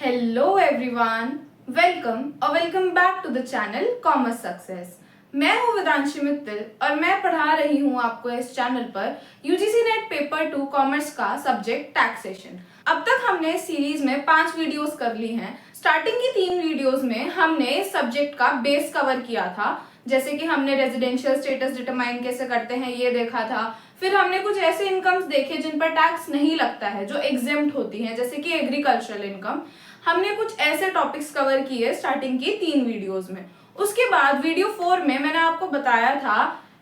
Hello everyone, welcome back to the channel commerce success. मैं हूं वेदांशी मित्तल और मैं पढ़ा रही हूं आपको इस चैनल पर यूजीसी नेट पेपर 2 कॉमर्स का सब्जेक्ट टैक्सेशन। अब तक हमने सीरीज में 5 वीडियोस कर ली हैं। स्टार्टिंग की 3 वीडियोस में हमने इस सब्जेक्ट का बेस कवर किया था, जैसे कि हमने रेजिडेंशियल स्टेटस डिटरमाइन कैसे करते हैं ये देखा था। फिर हमने कुछ ऐसे इनकम्स देखे जिन पर टैक्स नहीं लगता है, जो एग्जेम्प्ट होती हैं, जैसे कि एग्रीकल्चरल इनकम। हमने कुछ ऐसे टॉपिक्स कवर किए स्टार्टिंग की 3 वीडियोस में। उसके बाद वीडियो 4 में मैंने आपको बताया था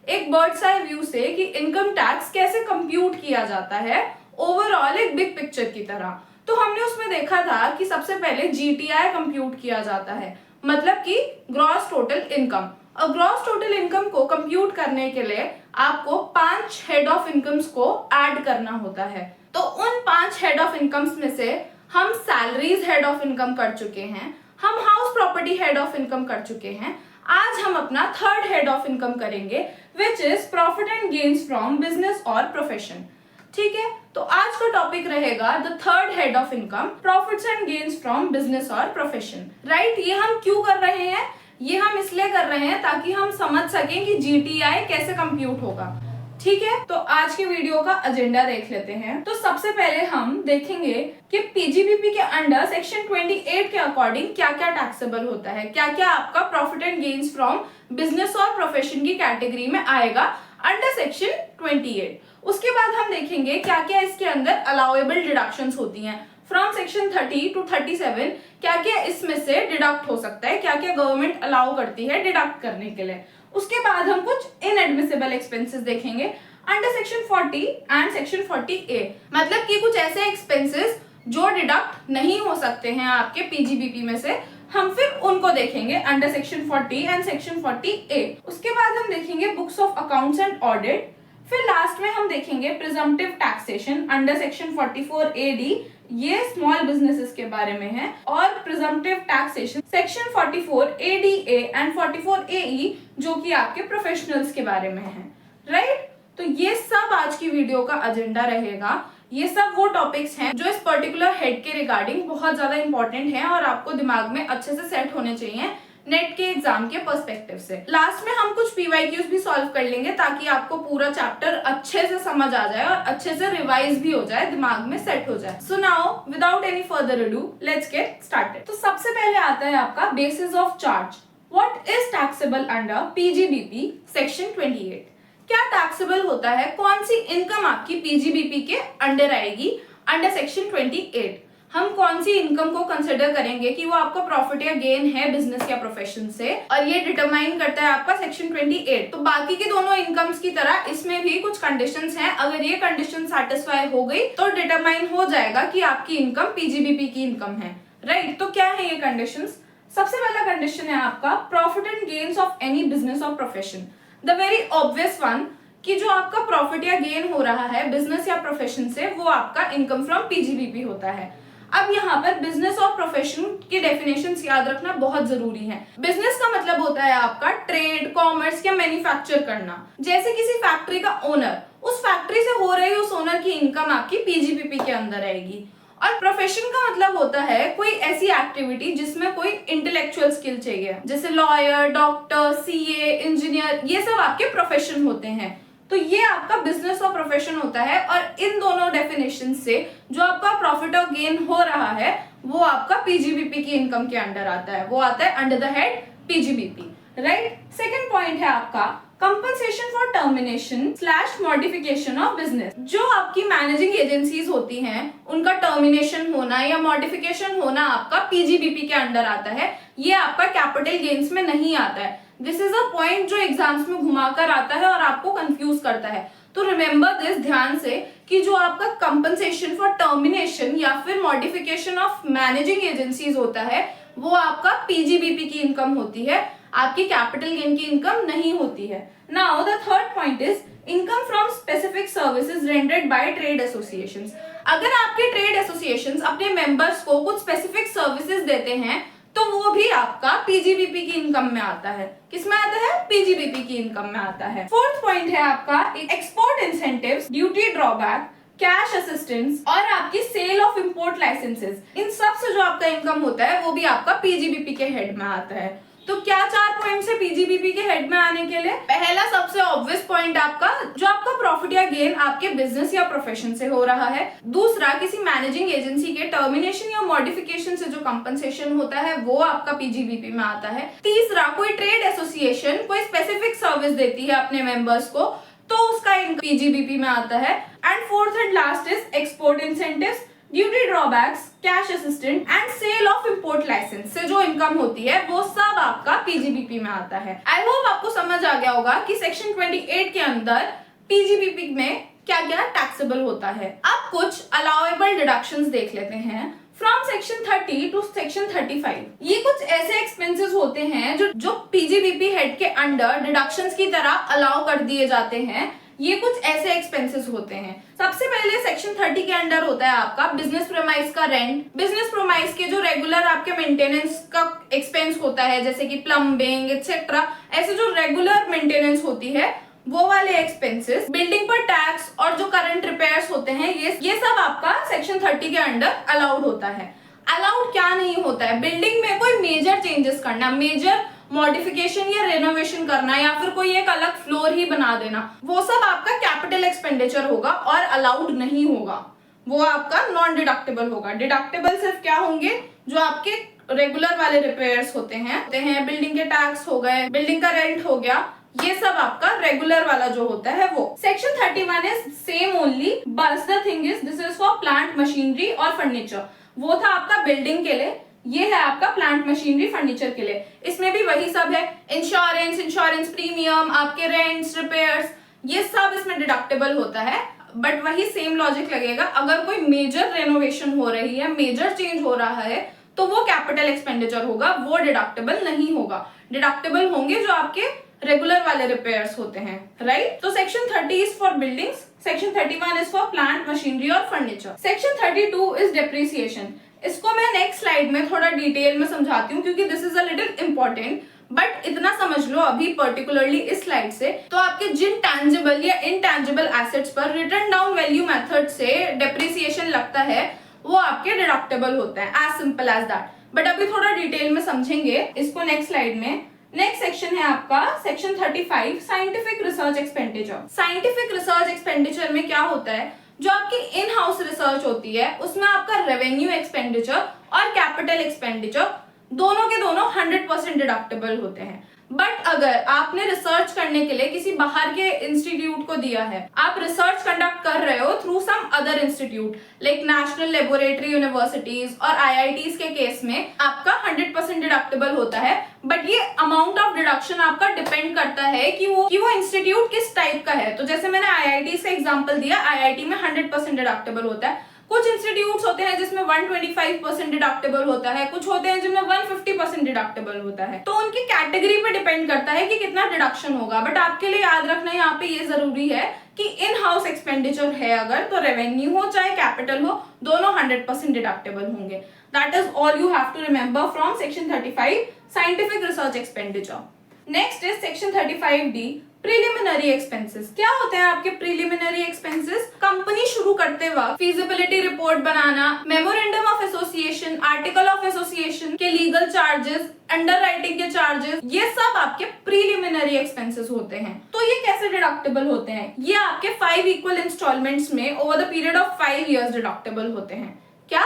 एक बर्ड्स आई व्यू से कि इनकम टैक्स कैसे कंप्यूट किया जाता है ओवरऑल एक बिग पिक्चर की तरह। तो हमने उसमें देखा था कि सबसे पहले जीटीआई कंप्यूट किया जाता है, मतलब कि ग्रॉस टोटल इनकम। और ग्रॉस टोटल इनकम को कंप्यूट करने के लिए आपको 5 हेड ऑफ इनकम्स को ऐड करना होता है। तो उन 5 हेड ऑफ इनकम्स में से हम सैलरीज हेड ऑफ इनकम कर चुके हैं, हम house property head of income कर चुके हैं। आज हम अपना थर्ड हेड ऑफ इनकम करेंगे, which is profit and gains from business और प्रोफेशन। ठीक है, तो आज का टॉपिक रहेगा the third head of income, profits and gains from business और प्रोफेशन। राइट, ये हम क्यों कर रहे हैं? ये हम इसलिए कर रहे हैं ताकि हम समझ सकें कि जीटीआई कैसे कंप्यूट होगा। ठीक है, तो आज के वीडियो का एजेंडा देख लेते हैं। तो सबसे पहले हम देखेंगे कि पीजीबीपी के अंडर सेक्शन 28 के अकॉर्डिंग क्या क्या टैक्सेबल होता है, क्या क्या आपका profit and gains from business और प्रोफेशन की कैटेगरी में आएगा अंडर सेक्शन 28। उसके बाद हम देखेंगे क्या क्या इसके अंदर अलाउएबल डिडक्शंस होती हैं फ्रॉम सेक्शन 30 टू 37। क्या क्या इसमें से डिडक्ट हो सकता है, क्या क्या गवर्नमेंट अलाउ करती है डिडक्ट करने के लिए। उसके बाद हम कुछ इनएडमिसिबल एक्सपेंसेस देखेंगे under section 40 and section 40A, मतलब कि कुछ ऐसे एक्सपेंसेस जो डिडक्ट नहीं हो सकते हैं आपके पीजीबीपी में से, हम फिर उनको देखेंगे under section 40 and section 40A। उसके बाद हम देखेंगे books of accounts and audit. फिर लास्ट में हम देखेंगे presumptive taxation under section 44AD, ये स्मॉल बिजनेसेस के बारे में है, और presumptive taxation section 44ADA and 44AE जो कि आपके प्रोफेशनल्स के बारे में है। राइट, तो ये सब आज की वीडियो का एजेंडा रहेगा। ये सब वो टॉपिक्स हैं जो इस पर्टिकुलर हेड के रिगार्डिंग बहुत ज्यादा इंपॉर्टेंट हैं और आपको दिमाग में अच्छे से सेट होने चाहिए नेट के एग्जाम के पर्सपेक्टिव से। लास्ट में हम कुछ पीवाईक्यूज भी सॉल्व कर लेंगे ताकि आपको पूरा चैप्टर अच्छे से समझ आ जाए और अच्छे से रिवाइज भी हो जाए, दिमाग में सेट हो जाए। So now without any further ado let's get started. तो सबसे पहले आता है आपका basis of charge. What is taxable under PGBP section 28? क्या टैक्सेबल होता है, कौन सी इनकम आपकी पीजीबीपी के अंडर आएगी अंडर सेक्शन 28? हम कौन सी इनकम को कंसिडर करेंगे कि वो आपका प्रॉफिट या गेन है बिजनेस या प्रोफेशन से, और ये डिटरमाइन करता है आपका सेक्शन 28। तो बाकी के दोनों इनकम्स की तरह इसमें भी कुछ कंडीशंस हैं। अगर ये कंडीशन सेटिस्फाई हो गई तो डिटरमाइन हो जाएगा कि आपकी इनकम पीजीबीपी की इनकम है। राइट, तो क्या है ये कंडीशंस? सबसे पहला कंडीशन है आपका profit and gains of any business और profession. The very obvious one कि जो आपका प्रॉफिट या गेन हो रहा है बिजनेस या प्रोफेशन से, वो आपका इनकम फ्रॉम पीजीबीपी होता है। अब यहाँ पर बिजनेस और प्रोफेशन की डेफिनेशंस याद रखना बहुत जरूरी है। बिजनेस का मतलब होता है आपका ट्रेड, कॉमर्स या मैन्युफैक्चर करना। जैसे किसी फैक्ट्री का ओनर, उस फैक्ट्री से हो रही उस ओनर की इनकम आपकी पीजीबीपी के अंदर आएगी। और प्रोफेशन का मतलब होता है कोई ऐसी एक्टिविटी जिसमें कोई इंटेलेक्चुअल स्किल चाहिए, जैसे लॉयर, डॉक्टर, सीए, इंजीनियर, ये सब आपके प्रोफेशन होते हैं। तो ये आपका बिजनेस और प्रोफेशन होता है, और इन दोनों डेफिनेशन से जो आपका प्रॉफिट और गेन हो रहा है वो आपका पीजीबीपी की इनकम के अंडर आता है, वो आता है under the head PGBP. Right, second point है आपका compensation for termination slash modification of business. जो आपकी मैनेजिंग एजेंसीज होती हैं उनका टर्मिनेशन होना या मॉडिफिकेशन होना आपका पीजीबीपी के अंडर आता है, ये आपका कैपिटल गेन्स में नहीं आता है। दिस इज अ पॉइंट जो एग्जाम्स में घुमाकर आता है और आपको कंफ्यूज करता है। तो रिमेंबर दिस ध्यान से कि जो आपका कंपनसेशन फॉर टर्मिनेशन या फिर मॉडिफिकेशन ऑफ मैनेजिंग एजेंसीज होता है वो आपका पीजीबीपी की इनकम होती है, आपकी कैपिटल गेन की इनकम नहीं होती है। Now the third point is income from specific services rendered by trade associations. अगर आपके ट्रेड एसोसिएशंस अपने मेंबर्स को कुछ स्पेसिफिक सर्विसेज देते हैं तो वो भी आपका पीजीबीपी की इनकम में आता है। किसमें आता है? पीजीबीपी की इनकम में आता है। फोर्थ पॉइंट है आपका export incentives, duty drawback, cash assistance और आपकी सेल ऑफ इंपोर्ट लाइसेंसेस, इन सब से जो आपका इनकम होता है वो भी आपका पीजीबीपी के हेड में आता है। तो क्या 4 पॉइंट है पीजीबीपी के हेड में आने के लिए? पहला सबसे ऑब्वियस पॉइंट आपका, जो आपका प्रॉफिट या गेन आपके बिजनेस या प्रोफेशन से हो रहा है। दूसरा, किसी मैनेजिंग एजेंसी के टर्मिनेशन या मॉडिफिकेशन से जो कंपनसेशन होता है वो आपका पीजीबीपी में आता है। तीसरा, कोई ट्रेड एसोसिएशन कोई स्पेसिफिक सर्विस देती है अपने मेंबर्स को, तो उसका इनकम पीजीबीपी में आता है। And fourth and last is export incentives, duty drawbacks, cash assistant and sale of import license से जो इनकम होती है वो सब आपका पीजीबीपी में आता है। आई होप आपको समझ आ गया होगा कि सेक्शन 28 के अंदर पीजीबीपी में क्या क्या टैक्सेबल होता है। अब कुछ अलाउएबल डिडक्शंस देख लेते हैं फ्रॉम सेक्शन 30 टू सेक्शन 35। ये कुछ ऐसे एक्सपेंसेस होते हैं जो पीजीबीपी हेड के अंडर डिडक्शंस की तरह अलाउ कर दिए जाते हैं। ये कुछ ऐसे एक्सपेंसेस होते हैं। सबसे पहले सेक्शन 30 के अंडर होता है आपका बिजनेस प्रेमाइस का रेंट। बिजनेस प्रेमाइस के जो रेगुलर आपके मेंटेनेंस का एक्सपेंस होता है, जैसे कि प्लम्बिंग एक्सेट्रा, ऐसे जो रेगुलर मेंटेनेंस होती है वो वाले एक्सपेंसेस। बिल्डिंग पर टैक्स और जो करंट रिपेयर्स होते हैं ये सब आपका सेक्शन 30 के अंडर अलाउड होता है। अलाउड क्या नहीं होता है? बिल्डिंग में कोई मेजर चेंजेस करना, मेजर मॉडिफिकेशन या रेनोवेशन करना, या फिर कोई एक अलग फ्लोर ही बना देना, वो सब आपका कैपिटल एक्सपेंडिचर होगा और अलाउड नहीं होगा। वो आपका नॉन डिडक्टेबल होगा। डिडक्टेबल सिर्फ क्या होंगे? जो आपके रेगुलर वाले रिपेयर्स होते हैं, बिल्डिंग के टैक्स हो गए, बिल्डिंग का रेंट हो गया, ये सब आपका रेगुलर वाला जो होता है वो। सेक्शन 31 इज सेम ओनली, बस the thing is this is for plant machinery और फर्नीचर। वो था आपका बिल्डिंग के लिए, ये है आपका प्लांट मशीनरी फर्नीचर के लिए। इसमें भी वही सब है, इंश्योरेंस प्रीमियम, आपके रेंट्स, रिपेयर्स, ये सब इसमें डिडक्टेबल होता है। बट वही सेम लॉजिक लगेगा, अगर कोई मेजर रेनोवेशन हो रही है, मेजर चेंज हो रहा है, तो वो कैपिटल एक्सपेंडिचर होगा, वो डिडक्टेबल नहीं होगा। डिडक्टेबल होंगे जो आपके रेगुलर वाले रिपेयर्स होते हैं, राइट? तो section 30 is for buildings, section 31 is for plant machinery और फर्नीचर। Section 32 is depreciation. इसको मैं नेक्स्ट स्लाइड में थोड़ा डिटेल में समझाती हूँ क्योंकि this is a little important, but इतना समझ लो अभी पर्टिकुलरली इस स्लाइड से, तो आपके जिन टैंजिबल या इनटैंजिबल एसेट्स पर रिटर्न डाउन वैल्यू मेथड से डेप्रिसिएशन लगता है वो आपके डिडक्टेबल होता है, as simple as that. But अभी थोड़ा डिटेल में समझेंगे इसको नेक्स्ट स्लाइड में। नेक्स्ट सेक्शन है आपका section 35, scientific research expenditure. Scientific research expenditure में क्या होता है? जो आपकी इन हाउस रिसर्च होती है उसमें आपका रेवेन्यू एक्सपेंडिचर और कैपिटल एक्सपेंडिचर दोनों के दोनों 100% डिडक्टेबल होते हैं। बट अगर आपने रिसर्च करने के लिए किसी बाहर के इंस्टीट्यूट को दिया है, आप रिसर्च कंडक्ट कर रहे हो through some other institute like national laboratory universities और आईआईटीज के केस में आपका 100% डिडक्टेबल होता है। बट ये अमाउंट ऑफ डिडक्शन आपका डिपेंड करता है कि वो इंस्टीट्यूट किस टाइप का है। तो जैसे मैंने आईआईटी से एग्जांपल दिया, आईआईटी में 100% डिडक्टेबल होता है। कुछ इंस्टीट्यूट्स होते हैं जिसमें 125% डिडक्टेबल होता है, कुछ होते हैं जिनमें 150% डिडक्टेबल होता है। तो उनकी कैटेगरी पे डिपेंड करता है कि कितना डिडक्शन होगा। बट आपके लिए याद रखना यहाँ पे ये जरूरी है कि इन हाउस एक्सपेंडिचर है अगर, तो रेवेन्यू हो चाहे कैपिटल हो, दोनों 100% डिडक्टेबल होंगे। That is all you have to remember from section 35 scientific research expenditure. Next is section 35D preliminary expenses. क्या होते हैं आपके प्रीलिमिनरी एक्सपेंसेस? कंपनी शुरू करते वक्त feasibility report banana, memorandum of association, article of association के legal charges, under writing के charges, ये सब आपके प्रीलिमिनरी एक्सपेंसेस होते हैं। तो ये कैसे डिडक्टेबल होते हैं? ये आपके 5 इक्वल इंस्टॉलमेंट्स में over the period of 5 years deductible होते हैं। क्या?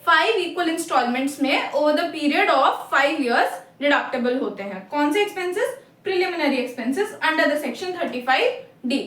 5 इक्वल इंस्टॉलमेंट्स में over the period of 5 years deductible होते हैं। कौन से expenses? Preliminary expenses under the section 35D।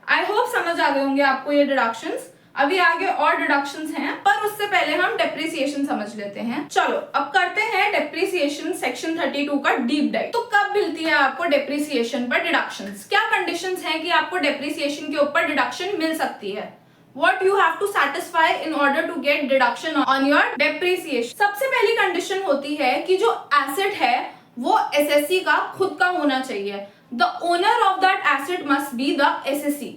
I hope समझ आ गए होंगे आपको ये डिडक्शंस। अभी आगे और डिडक्शंस हैं, पर उससे पहले हम डेप्रिसिएशन समझ लेते हैं। चलो अब करते हैं डेप्रिसिएशन सेक्शन 32 का डीप डाइव। तो कब मिलती है आपको डेप्रिसिएशन पर डिडक्शंस? क्या कंडीशंस हैं कि आपको डेप्रिसिएशन के ऊपर डिडक्शन मिल सकती है? What you have to satisfy in order to get deduction on your depreciation? सबसे पहली कंडीशन होती है कि जो एसेट है वो एसएससी का खुद का होना चाहिए। The owner of that asset must be the SSC।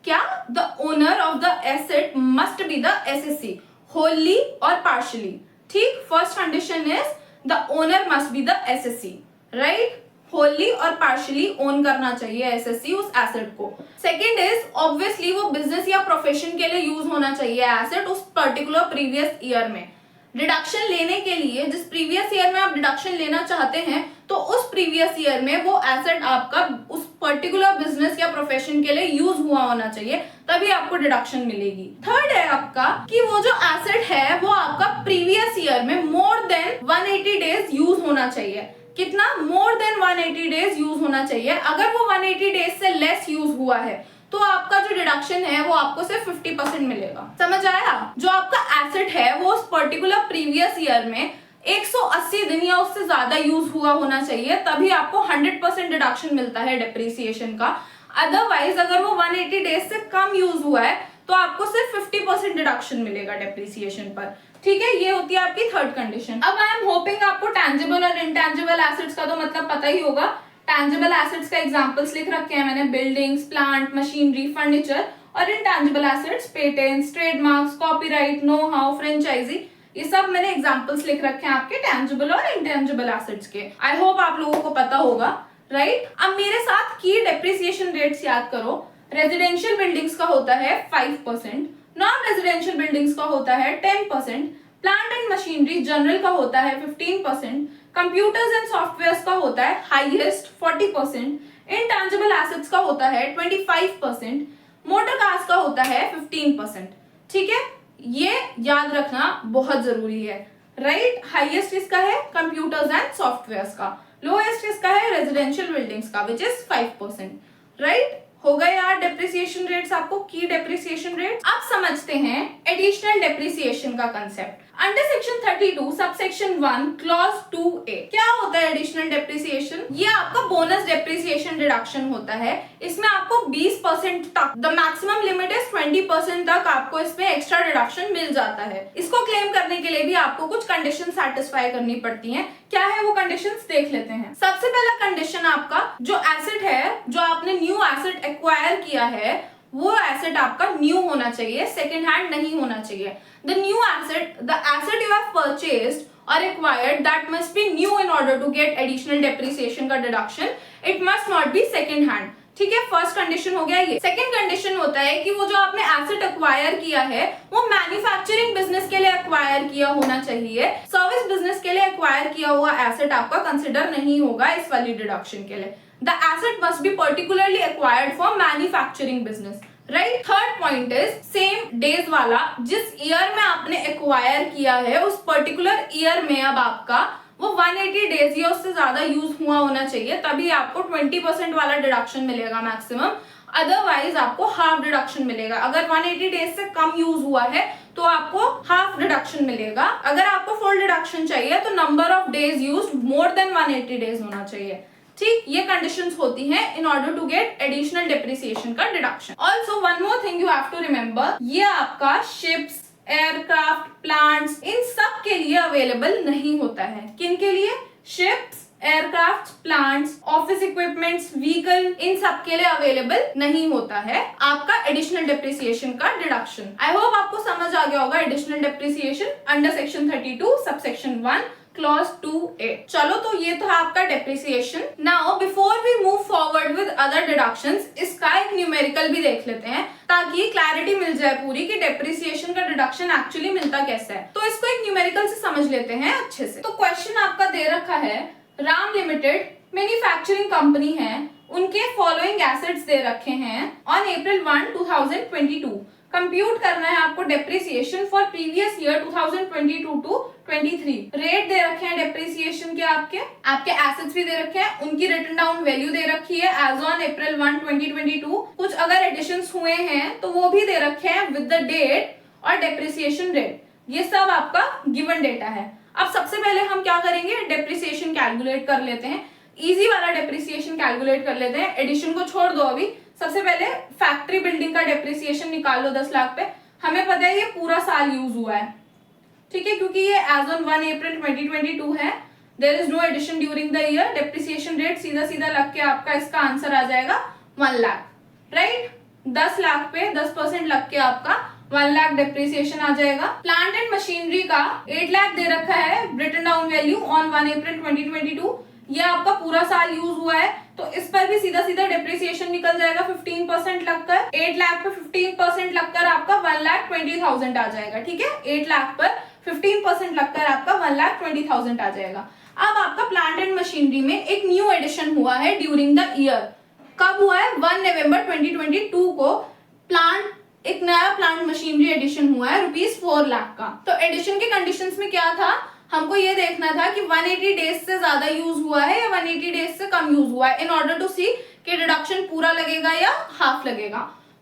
क्या? The owner of the asset must be the SSC, wholly or partially। ठीक, first condition is the owner must be the SSC, right? Holi और partially own करना चाहिए SSC उस asset को। Second is obviously वो business या profession के लिए यूज होना चाहिए एसेट उस पर्टिकुलर प्रीवियस ईयर में। डिडक्शन लेने के लिए जिस प्रीवियस ईयर में आप डिडक्शन लेना चाहते हैं तो उस प्रीवियस ईयर में वो एसेट आपका उस पर्टिकुलर बिजनेस या प्रोफेशन के लिए यूज हुआ होना चाहिए, तभी आपको डिडक्शन मिलेगी। थर्ड है आपका कि वो जो एसेट है वो आपका प्रीवियस ईयर में मोर देन 180 डेज यूज होना चाहिए। कितना? मोर देन 180 डेज यूज होना चाहिए। अगर वो 180 डेज से लेस यूज हुआ है तो आपका जो डिडक्शन है वो आपको सिर्फ 50% मिलेगा। समझ आया? जो आपका एसेट है वो उस पर्टिकुलर प्रीवियस ईयर में 180 दिन या उससे ज्यादा यूज हुआ होना चाहिए, तभी आपको 100% डिडक्शन मिलता है डिप्रिसिएशन का। अदरवाइज अगर वो 180 डेज से कम यूज हुआ है तो आपको सिर्फ 50% डिडक्शन मिलेगा डिप्रिसिएशन पर। ठीक है, ये होती है आपकी थर्ड कंडीशन। अब आई एम होपिंग आपको टैंजिबल और इनटैंजिबल एसेट्स का तो मतलब पता ही होगा। टैंजिबल एसेट्स का एग्जांपल्स लिख रखे हैं मैंने, बिल्डिंग्स, प्लांट, मशीनरी, फर्नीचर। और intangible assets patents, trademarks, copyright, know how, franchisee, ये सब मैंने एग्जांपल्स लिख रखे हैं आपके टैंजिबल और इनटैंजिबल एसेट्स के। आई होप आप लोगों को पता होगा, राइट? अब मेरे साथ की डेप्रिसिएशन रेट्स याद करो। रेजिडेंशियल बिल्डिंग्स का होता है 5%, नॉन रेजिडेंशियल बिल्डिंग्स का होता है 10%, प्लांट एंड मशीनरी जनरल का होता है 15%, कंप्यूटर्स एंड सॉफ्टवेयर्स का होता है हाईएस्ट 40%, इनटैंजिबल एसेट्स का होता है 25%, मोटर कार्स का होता है 15%। ठीक है, ये याद रखना बहुत जरूरी है, राइट? हाईएस्ट इसका है कंप्यूटर्स एंड सॉफ्टवेयर्स का, लोएस्ट इसका है रेजिडेंशियल बिल्डिंग्स का विच इज 5%, राइट? हो गए यार डेप्रिसिएशन रेट्स, आपको की डेप्रिसिएशन रेट। अब समझते हैं एडिशनल डेप्रिसिएशन का concept. Under section 32 subsection 1 clause 2A क्या होता है एडिशनल डेप्रिसिएशन? ये आपका बोनस डेप्रिसिएशन डिडक्शन होता है। इसमें आपको 20% तक, द मैक्सिमम लिमिट इज 20% तक आपको इसमें एक्स्ट्रा डिडक्शन मिल जाता है। इसको क्लेम करने के लिए भी आपको कुछ कंडीशन सेटिस्फाई करनी पड़ती हैं। क्या है वो कंडीशंस, देख लेते हैं। सबसे पहला कंडीशन आपका जो एसेट है, जो आपने न्यू एसेट एक्वायर किया है, वो एसेट आपका न्यू होना चाहिए, सेकेंड हैंड नहीं होना चाहिए। The new asset, the asset you have purchased or acquired that must be new in order to get additional depreciation का deduction. It must not be second hand. ठीक है, first condition हो गया ये। Second condition होता है कि वो जो आपने एसेट एक्वायर किया है वो मैन्युफैक्चरिंग बिजनेस के लिए एक्वायर किया होना चाहिए। सर्विस बिजनेस के लिए एक्वायर किया हुआ एसेट आपका कंसिडर नहीं होगा इस वाली डिडक्शन के लिए। The asset must be particularly acquired for manufacturing business, right? Third point is same days वाला, जिस ईयर में आपने एक्वायर किया है उस पर्टिकुलर ईयर में अब आपका वो 180 डेज या उससे ज्यादा यूज हुआ होना चाहिए, तभी आपको 20% वाला डिडक्शन मिलेगा मैक्सिमम। अदरवाइज आपको हाफ डिडक्शन मिलेगा। अगर 180 डेज से कम यूज हुआ है तो आपको हाफ डिडक्शन मिलेगा। अगर आपको फुल डिडक्शन चाहिए तो number of days used more than 180 days होना चाहिए। ठीक, ये कंडीशंस होती हैं in order to get additional depreciation का deduction. Also one more thing you have to remember, ये आपका शिप्स, एयरक्राफ्ट, प्लांट्स, इन सब के लिए अवेलेबल नहीं होता है। किन के लिए? Ships, aircraft, plants, office equipments, vehicle, इन सब के लिए अवेलेबल नहीं होता है आपका एडिशनल डेप्रिसिएशन का डिडक्शन। आई होप आपको समझ आ गया होगा additional depreciation under section 32 subsection 1 clause 2A। चलो, तो ये तो है आपका depreciation. Now before we move forward with other deductions, इसका एक न्यूमेरिकल भी देख लेते हैं ताकि क्लैरिटी मिल जाए पूरी कि डेप्रिसिएशन का डिडक्शन एक्चुअली मिलता कैसे है। तो इसको एक न्यूमेरिकल से समझ लेते हैं अच्छे से। तो क्वेश्चन आपका दे रखा है, राम लिमिटेड मैन्युफैक्चरिंग कंपनी है, उनके फॉलोइंग एसेट्स दे रखे हैं ऑन April 1, 2022। कंप्यूट करना है आपको depreciation for previous year 2022 to 23। Rate दे रखे हैं डेप्रिसिएशन के, आपके एसेट्स भी दे रखे हैं, उनकी रिटन डाउन वैल्यू दे रखी है एज ऑन April 1, 2022। कुछ अगर एडिशंस हुए हैं तो वो भी दे रखे हैं विद द डेट और डेप्रिसिएशन रेट। ये सब आपका गिवन डेटा है। अब सबसे पहले हम क्या करेंगे, डेप्रिसिएशन कैलकुलेट कर लेते हैं। इजी वाला डेप्रिसिएशन कैलकुलेट कर लेते हैं, एडिशन को छोड़ दो अभी। सबसे पहले फैक्ट्री बिल्डिंग का डेप्रिसिएशन निकाल लो 10 लाख पे। हमें पता है ये पूरा साल यूज हुआ है, ठीक है, क्योंकि ये एज ऑन 1 April 2022 है। There is no addition during the year. Depreciation rate सीधा सीधा लग के आपका इसका आंसर आ जाएगा 1 लाख, राइट? 10 लाख पे 10% लग के आपका 1 लाख डेप्रिसिएशन आ जाएगा। प्लांट एंड मशीनरी का 8 लाख दे रखा है written down value on 1 April 2022। ये आपका पूरा साल यूज हुआ है, तो इस पर भी सीधा सीधा डेप्रिसिएशन निकल जाएगा 15% लगकर। 8 लाख पे 15% लगकर आपका 1,20,000 आ जाएगा। ठीक है, 8 लाख पर 15% लगकर आपका 1,20,000 आ जाएगा। अब आपका प्लांट एंड मशीनरी में एक न्यू एडिशन हुआ है ड्यूरिंग द ईयर। कब हुआ है? 1 नवंबर 2022 को एक नया प्लांट मशीनरी एडिशन हुआ है ₹4 लाख का। तो एडिशन के कंडीशंस में क्या था, हमको ये देखना था कि 180 डेज से ज्यादा यूज हुआ है या 180 डेज से कम यूज हुआ है, इन ऑर्डर टू सी कि डिडक्शन पूरा लगेगा या हाफ लगेगा।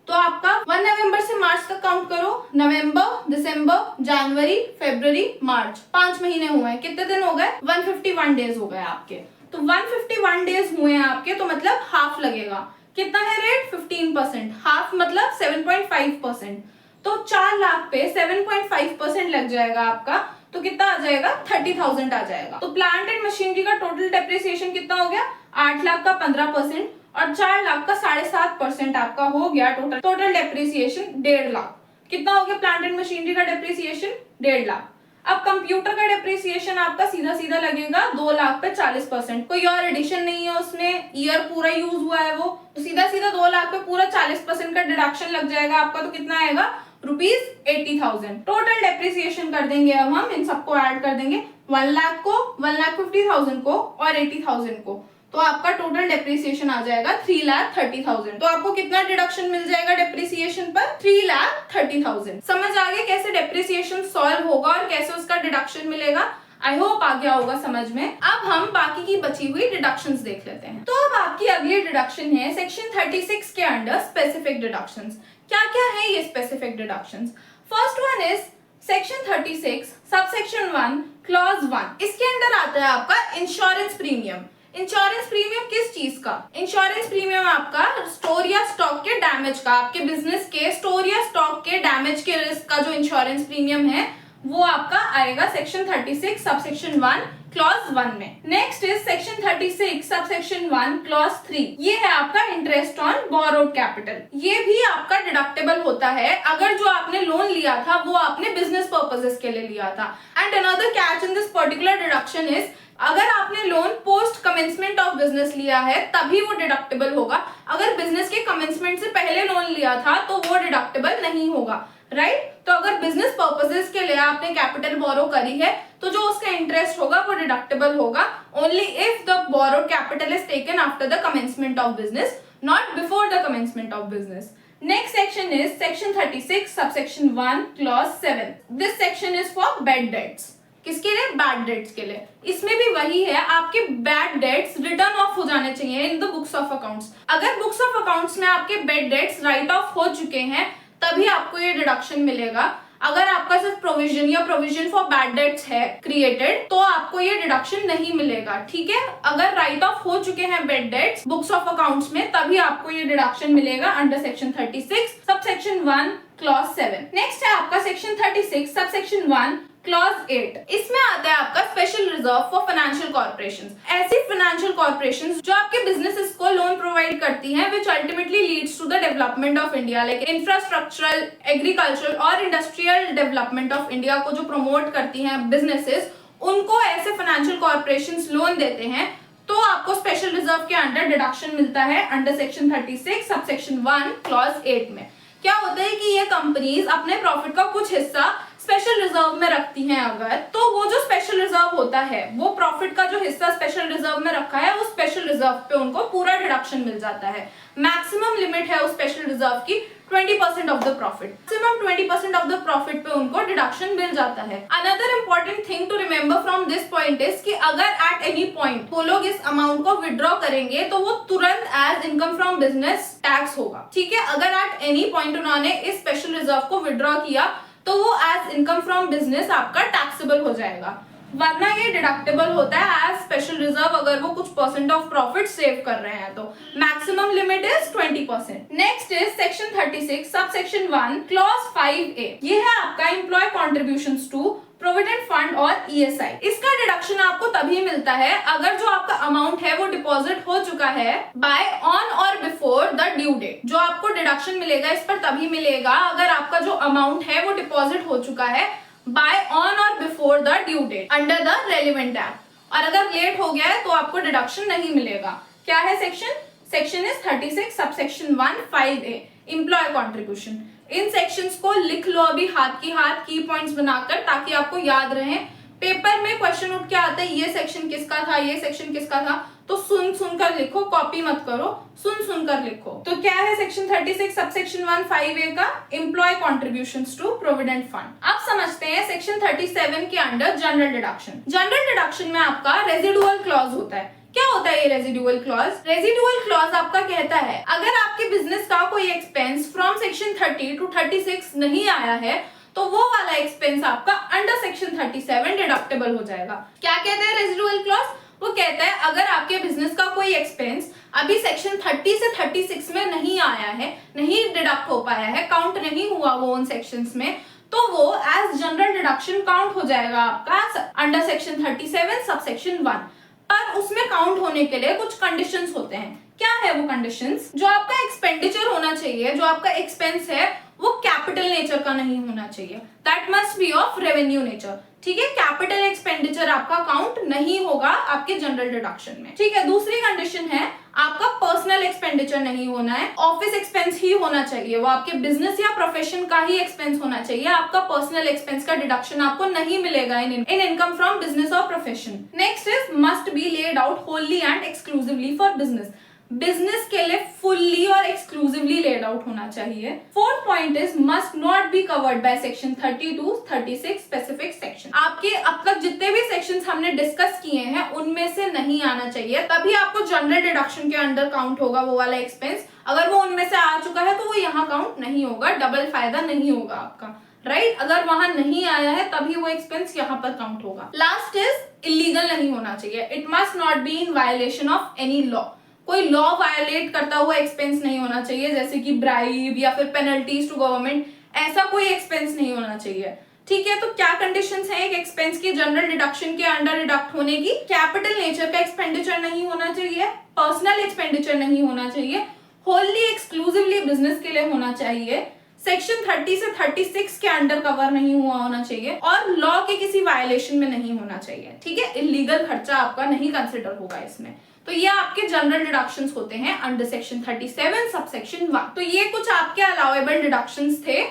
तो आपका 1 नवंबर से मार्च तक काउंट करो, नवंबर, दिसंबर, जनवरी, फरवरी, मार्च, 5 महीने हुए हैं। कितने दिन हो गए? 151 डेज हो गए आपके। तो 151 डेज हुए हैं आपके, तो मतलब हाफ लगेगा। कितना है रेट? 15%। हाफ मतलब 7.5%। तो 4 लाख पे 7.5% लग जाएगा आपका, तो कितना आ जाएगा? 30,000 आ जाएगा। तो प्लांट एंड मशीनरी का टोटल डेप्रिसिएशन कितना हो गया? 8 लाख का 15% और 4 लाख का 7.5% आपका हो गया टोटल डेप्रिसिएशन 1.5 लाख। कितना हो गया प्लांट एंड मशीनरी का डेप्रिसिएशन? 1.5 लाख। अब कंप्यूटर का डेप्रिसिएशन आपका सीधा सीधा लगेगा 2 लाख पे 40%। कोई और एडिशन नहीं है उसमें, ईयर पूरा यूज हुआ है वो, तो सीधा सीधा 2 लाख पे पूरा 40% का डिडक्शन लग जाएगा आपका। तो कितना आएगा? ₹80,000। टोटल डेप्रिसिएशन कर देंगे अब हम, इन सबको ऐड कर देंगे, 1 लाख को, 1,50,000 को और 80,000 को। तो आपका टोटल डेप्रिसिएशन आ जाएगा 3,30,000। तो आपको कितना डिडक्शन मिल जाएगा डेप्रिसिएशन पर? 3,30,000। समझ आ गया कैसे डेप्रिसिएशन सॉल्व होगा और कैसे उसका डिडक्शन मिलेगा? आई होप आ गया होगा समझ में। अब हम बाकी की बची हुई डिडक्शंस देख लेते हैं। तो अब आपकी अगली डिडक्शन है सेक्शन 36 के अंडर स्पेसिफिक डिडक्शंस। क्या क्या है ये specific deductions? First one is section 36 subsection 1 clause 1। इसके अंडर आता है आपका इंश्योरेंस प्रीमियम। इंश्योरेंस प्रीमियम किस चीज का? इंश्योरेंस प्रीमियम आपका स्टोर या स्टॉक के डैमेज का, आपके बिजनेस के स्टोर या स्टॉक के डैमेज के रिस्क का जो इंश्योरेंस प्रीमियम है वो आपका आएगा सेक्शन 36 सबसेक्शन 1 क्लॉज 1 में। Next is section 36 subsection 1 clause 3। ये है आपका इंटरेस्ट ऑन बोरोड कैपिटल। ये भी आपका डिडक्टेबल होता है अगर जो आपने लोन लिया था वो आपने बिजनेस पर्पसेस के लिए लिया था। And another catch in this particular deduction is अगर आपने loan post commencement of business लिया है तभी वो डिडक्टेबल होगा। अगर बिजनेस के कमेंसमेंट से पहले लोन लिया था तो वो डिडक्टेबल नहीं होगा, राइट? तो अगर बिजनेस पर्पसेस के लिए आपने कैपिटल बोरो करी है तो जो उसका इंटरेस्ट होगा वो डिडक्टेबल होगा only if the borrowed capital is taken after the commencement of business, not before the commencement of business. Next section is section 36 subsection 1 clause 7। This section is for bad debts. किसके लिए? Bad debts के लिए। इसमें भी वही है, आपके bad debts return of हो जाने चाहिए in the books of accounts. अगर बुक्स ऑफ अकाउंट्स में आपके बैड डेट्स राइट ऑफ हो चुके हैं तभी आपको ये डिडक्शन मिलेगा। अगर आपका सिर्फ प्रोविजन या प्रोविजन फॉर बैड डेट्स है क्रिएटेड तो आपको ये डिडक्शन नहीं मिलेगा। ठीक है, अगर राइट ऑफ हो चुके हैं bad debts books of accounts में तभी आपको ये डिडक्शन मिलेगा under section 36 subsection 1 clause 7। Next है आपका सेक्शन 36 सबसेक्शन 1 क्लॉज 8। इसमें आता है आपका special reserve for financial corporations. ऐसी फाइनेंशियल कॉर्पोरेशंस जो आपके बिजनेसेस को लोन प्रोवाइड करती हैं which ultimately leads to the development of India, like infrastructural, agricultural और इंडस्ट्रियल डेवलपमेंट ऑफ इंडिया को जो प्रमोट करती हैं बिजनेसेस, उनको ऐसे फाइनेंशियल कॉर्पोरेशंस लोन देते हैं तो आपको स्पेशल रिजर्व के अंडर डिडक्शन मिलता है अंडर सेक्शन 36 सबसेक्शन 1 क्लॉज 8 में। क्या होता है कि ये कंपनीज अपने प्रॉफिट का कुछ हिस्सा स्पेशल रिजर्व में रखती हैं अगर, तो वो जो स्पेशल रिजर्व होता है वो प्रॉफिट का जो हिस्सा स्पेशल रिजर्व में रखा है उस स्पेशल रिजर्व पे उनको पूरा डिडक्शन मिल जाता है। मैक्सिमम लिमिट है उस स्पेशल रिजर्व की 20% of the profit. Maximum 20% of the profit पे उनको डिडक्शन मिल जाता है। Another important thing to remember from this point is कि अगर एट एनी पॉइंट वो लोग इस अमाउंट को विड्रॉ करेंगे तो वो तुरंत as income from business tax होगा। ठीक है, अगर एट एनी पॉइंट उन्होंने इस स्पेशल रिजर्व को विड्रॉ किया तो वो एज इनकम फ्रॉम बिजनेस आपका टैक्सेबल हो जाएगा, वरना ये डिडक्टेबल होता है एज स्पेशल रिजर्व अगर वो कुछ परसेंट ऑफ प्रॉफिट सेव कर रहे हैं तो। Maximum limit is 20%। Next is section 36 subsection 1 clause 5A। ये है आपका employee contributions to provident fund और ESI। इसका डिडक्शन आपको तभी मिलता है अगर जो आपका अमाउंट है वो डिपॉजिट हो चुका है बाय ऑन और बिफोर द ड्यू डेट। जो आपको डिडक्शन मिलेगा इस पर तभी मिलेगा अगर आपका जो अमाउंट है वो डिपॉजिट हो चुका है बाय ऑन और before the due date under the relevant act. और अगर लेट हो गया है तो आपको डिडक्शन नहीं मिलेगा। क्या है section? Section is 36 subsection 1(5)(a) employee contribution. इन सेक्शंस को लिख लो अभी हाथ की पॉइंट्स बनाकर, ताकि आपको याद रहे। पेपर में क्वेश्चन उठ के आता है ये सेक्शन किसका था, ये सेक्शन किसका था, तो सुन कर लिखो, कॉपी मत करो, सुन कर लिखो। तो क्या है सेक्शन 36 सबसेक्शन 1(5)(a) का? Employee contributions to provident fund. अब समझते हैं सेक्शन 37 के under general deduction. General deduction में आपका रेजिडुअल क्लॉज होता है। क्या होता है ये रेजिडुअल क्लॉज? रेजिडुअल क्लॉज आपका कहता है अगर आपके बिजनेस का कोई एक्सपेंस फ्रॉम सेक्शन 30 to 36 नहीं आया है तो वो वाला एक्सपेंस आपका अंडर सेक्शन 37 डिडक्टेबल हो जाएगा। क्या कहते हैं रेजिडुअल क्लॉज? वो कहता है अगर आपके बिजनेस का कोई एक्सपेंस अभी सेक्शन 30 से 36 में नहीं आया है, नहीं डिडक्ट हो पाया है, काउंट नहीं हुआ वो उन सेक्शंस में, तो वो एज जनरल डिडक्शन काउंट हो जाएगा आपका अंडर सेक्शन 37 सबसेक्शन 1। पर उसमें काउंट होने के लिए कुछ कंडीशंस होते हैं। क्या है वो कंडीशंस? जो आपका एक्सपेंडिचर होना चाहिए, जो आपका एक्सपेंस है, वो कैपिटल नेचर का नहीं होना चाहिए। That must be of revenue nature. ठीक है, कैपिटल एक्सपेंडिचर आपका काउंट नहीं होगा आपके जनरल डिडक्शन में। ठीक है, दूसरी कंडीशन है आपका पर्सनल एक्सपेंडिचर नहीं होना है, ऑफिस एक्सपेंस ही होना चाहिए। वो आपके बिजनेस या प्रोफेशन का ही एक्सपेंस होना चाहिए। आपका पर्सनल एक्सपेंस का डिडक्शन आपको नहीं मिलेगा इन इनकम फ्रॉम बिजनेस और profession. Next is must be laid out Holi and exclusively for business. Business के लिए फुल्ली और एक्सक्लूसिवली लेड आउट होना चाहिए। Fourth point is must not be covered by section 32 36 specific section. आपके अब तक जितने भी सेक्शंस हमने डिस्कस किए हैं उनमें से नहीं आना चाहिए, तभी आपको जनरल डिडक्शन के अंडर काउंट होगा वो वाला एक्सपेंस। अगर वो उनमें से आ चुका है तो वो यहाँ काउंट नहीं होगा, डबल फायदा नहीं होगा आपका, राइट? अगर वहां नहीं आया है तभी वो एक्सपेंस यहाँ पर काउंट होगा। लास्ट इज इलीगल नहीं होना चाहिए। It must not be in violation of any law. कोई लॉ वायलेट करता हुआ एक्सपेंस नहीं होना चाहिए, जैसे कि ब्राइब या फिर पेनल्टीज टू गवर्नमेंट, ऐसा कोई एक्सपेंस नहीं होना चाहिए। ठीक है, तो क्या कंडीशंस हैं एक एक्सपेंस की जनरल डिडक्शन के अंडर डिडक्ट होने की? कैपिटल नेचर का एक्सपेंडिचर नहीं होना चाहिए, पर्सनल एक्सपेंडिचर नहीं होना चाहिए, होली एक्सक्लूसिवली बिजनेस के लिए होना चाहिए, सेक्शन 30 से 36 के अंडर कवर नहीं हुआ होना चाहिए, और लॉ के किसी वायलेशन में नहीं होना चाहिए। ठीक है, इलीगल खर्चा आपका नहीं कंसिडर होगा इसमें। तो ये आपके जनरल डिडक्शंस होते हैं अंडर सेक्शन 37 सबसेक्शन 1। तो ये कुछ आपके अलाउएबल डिडक्शंस थे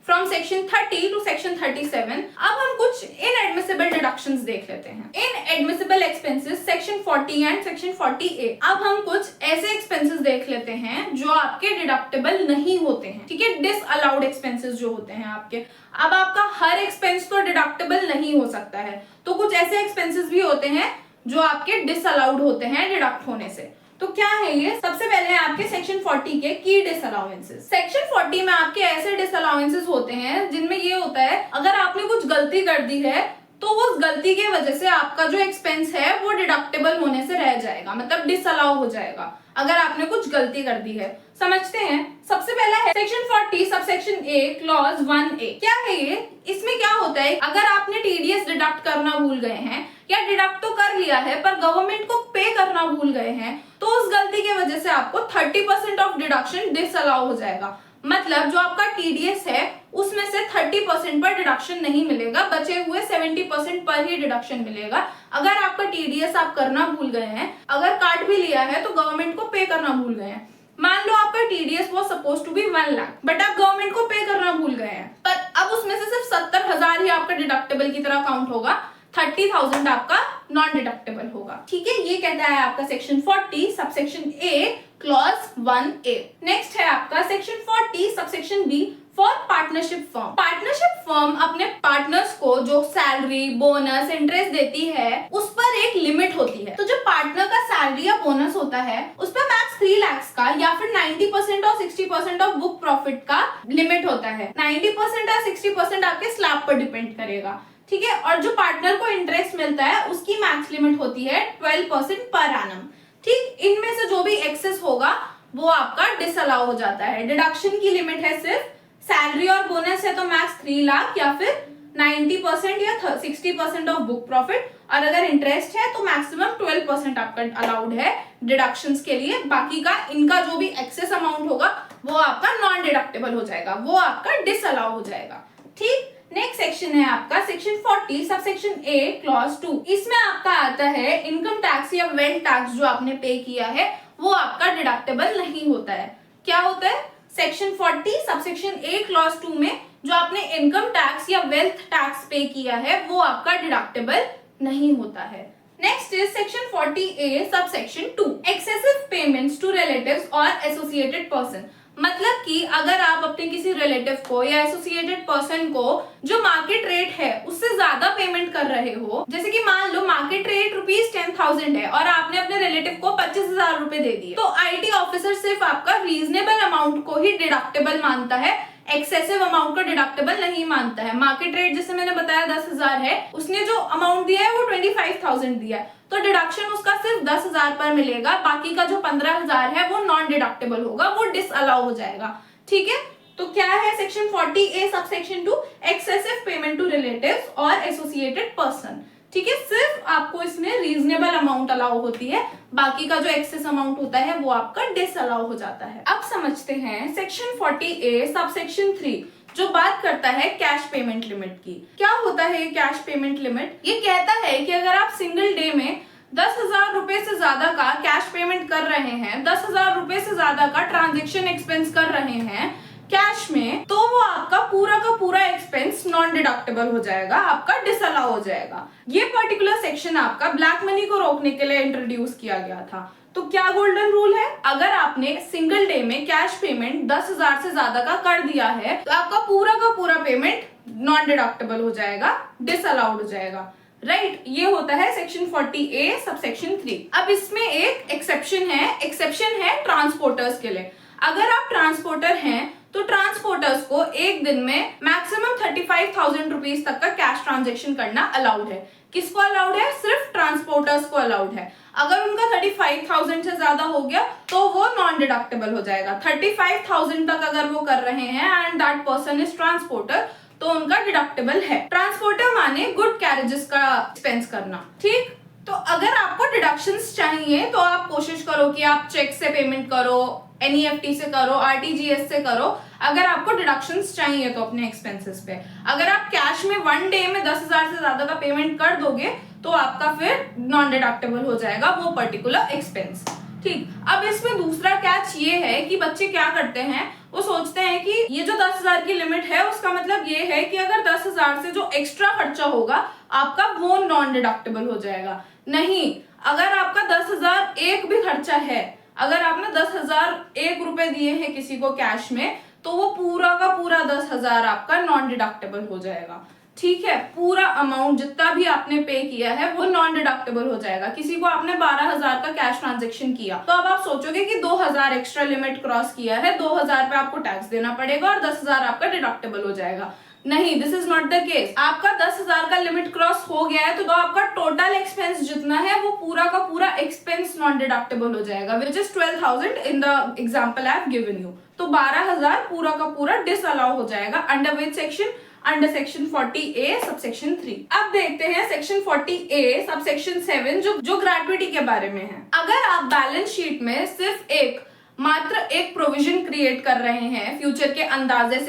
फ्रॉम सेक्शन 30 टू सेक्शन 37। अब हम कुछ इनएडमिसिबल डिडक्शंस देख लेते हैं। Inadmissible expenses section 40 and section 40A। अब हम कुछ ऐसे एक्सपेंसेस देख लेते हैं जो आपके डिडक्टेबल नहीं होते हैं। ठीक है, डिसअलाउड एक्सपेंसेस जो होते हैं आपके। अब आपका हर एक्सपेंस तो डिडक्टेबल नहीं हो सकता है, तो कुछ ऐसे एक्सपेंसेस भी होते हैं जो आपके डिसअलाउड होते हैं डिडक्ट होने से। तो क्या है ये? सबसे पहले है आपके सेक्शन 40 के की डिसअलाउंसेस। सेक्शन 40 में आपके ऐसे डिसअलाउंसेस होते हैं जिनमें ये होता है अगर आपने कुछ गलती कर दी है तो उस गलती की वजह से आपका जो एक्सपेंस है वो डिडक्टेबल होने से रह जाएगा, मतलब डिसअलाउ हो जाएगा अगर आपने कुछ गलती कर दी है। समझते हैं। सबसे पहला है section 40 subsection A clause 1A। क्या है ये? इसमें क्या होता है, अगर आपने टीडीएस डिडक्ट करना भूल गए हैं या डिडक्ट तो कर लिया है पर गवर्नमेंट को पे करना भूल गए हैं, तो उस गलती की वजह से आपको 30% ऑफ डिडक्शन डिसअलाउ हो जाएगा। मतलब जो आपका टीडीएस है उसमें से 30% पर डिडक्शन नहीं मिलेगा, बचे हुए 70% पर ही डिडक्शन मिलेगा। अगर आपका टीडीएस आप करना भूल गए हैं, अगर काट भी लिया है तो गवर्नमेंट को पे करना भूल गए हैं। मान लो आपका टीडीएस वो suppose to be 1 lakh, but आप गवर्नमेंट को पे करना भूल गए हैं, पर अब उसमें से सिर्फ 70,000 ही आपका डिडक्टेबल की तरह काउंट होगा, 30,000 आपका नॉन डिडक्टेबल होगा। ठीक है, ये कहता है आपका section 40 subsection A clause 1A। Next है आपका section 40 subsection B for partnership firm. Partnership firm अपने पार्टनर्स को जो सैलरी, बोनस, इंटरेस्ट देती है उस पर एक लिमिट होती है। तो जो पार्टनर का सैलरी या बोनस होता है उस पर मैक्स 3 लाख का या फिर 90% और 60% ऑफ बुक प्रॉफिट का लिमिट होता है। 90% और 60% आपके स्लैब पर डिपेंड करेगा। ठीक है, और जो पार्टनर को इंटरेस्ट मिलता है उसकी मैक्स लिमिट होती है 12% पर एनम। ठीक, इनमें से जो भी एक्सेस होगा वो आपका डिसअलाउ हो जाता है। डिडक्शन की लिमिट है सिर्फ सैलरी और बोनस है तो मैक्स 3 लाख या फिर 90% या 60% ऑफ बुक प्रॉफिट, और अगर इंटरेस्ट है तो मैक्सिमम 12% आपका अलाउड है डिडक्शंस के लिए। बाकी का इनका जो भी एक्सेस अमाउंट होगा वो आपका नॉन डिडक्टेबल हो जाएगा, वो आपका डिसअलाउ हो जाएगा। ठीक। नेक्स्ट सेक्शन है आपका section 40 sub section A clause 2। इसमें आपका आता है इनकम टैक्स या वेल्थ टैक्स जो आपने पे किया है वो आपका डिडक्टेबल नहीं होता है। क्या होता है? Section 40 sub section A clause 2 में जो आपने इनकम टैक्स या वेल्थ टैक्स पे किया है वो आपका डिडक्टेबल नहीं होता है। Next is section 40A sub section 2 excessive payments to relatives और एसोसिएटेड पर्सन। मतलब कि अगर आप अपने किसी रिलेटिव को या एसोसिएटेड पर्सन को जो मार्केट रेट है उससे ज्यादा पेमेंट कर रहे हो, जैसे कि मान लो मार्केट रेट ₹10,000 है और आपने अपने रिलेटिव को 25,000 रुपए दे दिए, तो आईटी ऑफिसर सिर्फ आपका रीजनेबल अमाउंट को ही डिडक्टेबल मानता है, एक्सेसिव अमाउंट को डिडक्टेबल नहीं मानता है। मार्केट रेट जैसे मैंने बताया 10,000 है, उसने जो अमाउंट दिया है वो 25,000 दिया है, तो डिडक्शन उसका सिर्फ 10,000 पर मिलेगा, बाकी का जो 15,000 है वो नॉन डिडक्टेबल होगा, वो डिसअलाउ हो जाएगा। ठीक है, तो क्या है section 40A sub section 2 excessive payment to relatives और एसोसिएटेड पर्सन। ठीक है, सिर्फ आपको इसमें रीजनेबल अमाउंट अलाउ होती है, बाकी का जो एक्सेस अमाउंट होता है वो आपका डिसअलाउ हो जाता है। अब समझते हैं सेक्शन 40A सब सेक्शन 3 जो बात करता है कैश पेमेंट लिमिट की। क्या होता है ये कैश पेमेंट लिमिट? ये कहता है कि अगर आप सिंगल डे में 10,000 रुपए से ज्यादा का कैश पेमेंट कर रहे हैं, 10,000 रुपए से ज्यादा का ट्रांजेक्शन एक्सपेंस कर रहे हैं कैश में, तो वो आपका पूरा का पूरा एक्सपेंस नॉन डिडक्टेबल हो जाएगा, आपका डिसअलाउ हो जाएगा। ये पर्टिकुलर सेक्शन आपका ब्लैक मनी को रोकने के लिए इंट्रोड्यूस किया गया था। तो क्या गोल्डन रूल है? अगर आपने सिंगल डे में कैश पेमेंट 10,000 से ज्यादा का कर दिया है तो आपका पूरा का पूरा पेमेंट नॉन डिडक्टेबल हो जाएगा, डिसअलाउड हो जाएगा। राइट, ये होता है सेक्शन 40A सब सेक्शन 3। अब इसमें एक एक्सेप्शन है ट्रांसपोर्टर्स के लिए। अगर आप ट्रांसपोर्टर हैं तो ट्रांसपोर्टर्स को एक दिन में मैक्सिमम 35,000 रुपीज तक का कैश ट्रांजेक्शन करना अलाउड है। किसको अलाउड है? सिर्फ ट्रांसपोर्टर्स को अलाउड है। अगर उनका 35,000 से ज्यादा हो गया तो वो नॉन डिडक्टेबल हो जाएगा। 35,000 तक अगर वो कर रहे हैं and that person is transporter तो उनका डिडक्टेबल है। ट्रांसपोर्टर माने गुड कैरेजेस का एक्सपेंस करना। ठीक, तो अगर आपको डिडक्शंस चाहिए तो आप कोशिश करो कि आप चेक से पेमेंट करो, NEFT से करो, RTGS से करो, अगर आपको डिडक्शंस चाहिए तो अपने एक्सपेंसेस पे। अगर आप कैश में 1 डे में 10,000 से ज्यादा का पेमेंट कर दोगे तो आपका फिर नॉन डिडक्टेबल हो जाएगा वो पर्टिकुलर एक्सपेंस। ठीक, अब इसमें दूसरा कैच ये है कि बच्चे क्या करते हैं, वो सोचते हैं कि ये जो 10,000 की लिमिट है उसका मतलब ये है कि अगर 10,000 से जो एक्स्ट्रा खर्चा होगा आपका वो नॉन डिडक्टेबल हो जाएगा। नहीं, अगर आपका 10,000 एक भी खर्चा है, अगर आपने 10,001 रुपए दिए हैं किसी को कैश में, तो वो पूरा का पूरा 10,000 आपका नॉन डिडक्टेबल हो जाएगा। ठीक है, पूरा अमाउंट जितना भी आपने पे किया है वो नॉन डिडक्टेबल हो जाएगा। किसी को आपने 12,000 का कैश ट्रांजेक्शन किया तो अब आप सोचोगे कि 2,000 एक्स्ट्रा लिमिट क्रॉस किया है, 2,000 पे आपको टैक्स देना पड़ेगा और 10,000 आपका डिडक्टेबल हो जाएगा। नहीं, this is not the case. आपका 10,000 का लिमिट क्रॉस हो गया है तो आपका टोटल एक्सपेंस जितना है वो पूरा का पूरा एक्सपेंस नॉन डिडक्टेबल हो जाएगा, which is 12,000 in the example I have given you. तो 12,000 पूरा का पूरा डिसअलाउ हो जाएगा। Under which section? Under section 40A sub section 3। अब देखते हैं सेक्शन 40A सब सेक्शन 7 जो ग्रेट्युटी के बारे में है। अगर आप बैलेंस शीट में सिर्फ मात्र एक प्रोविजन क्रिएट कर रहे हैं फ्यूचर के अंदाजे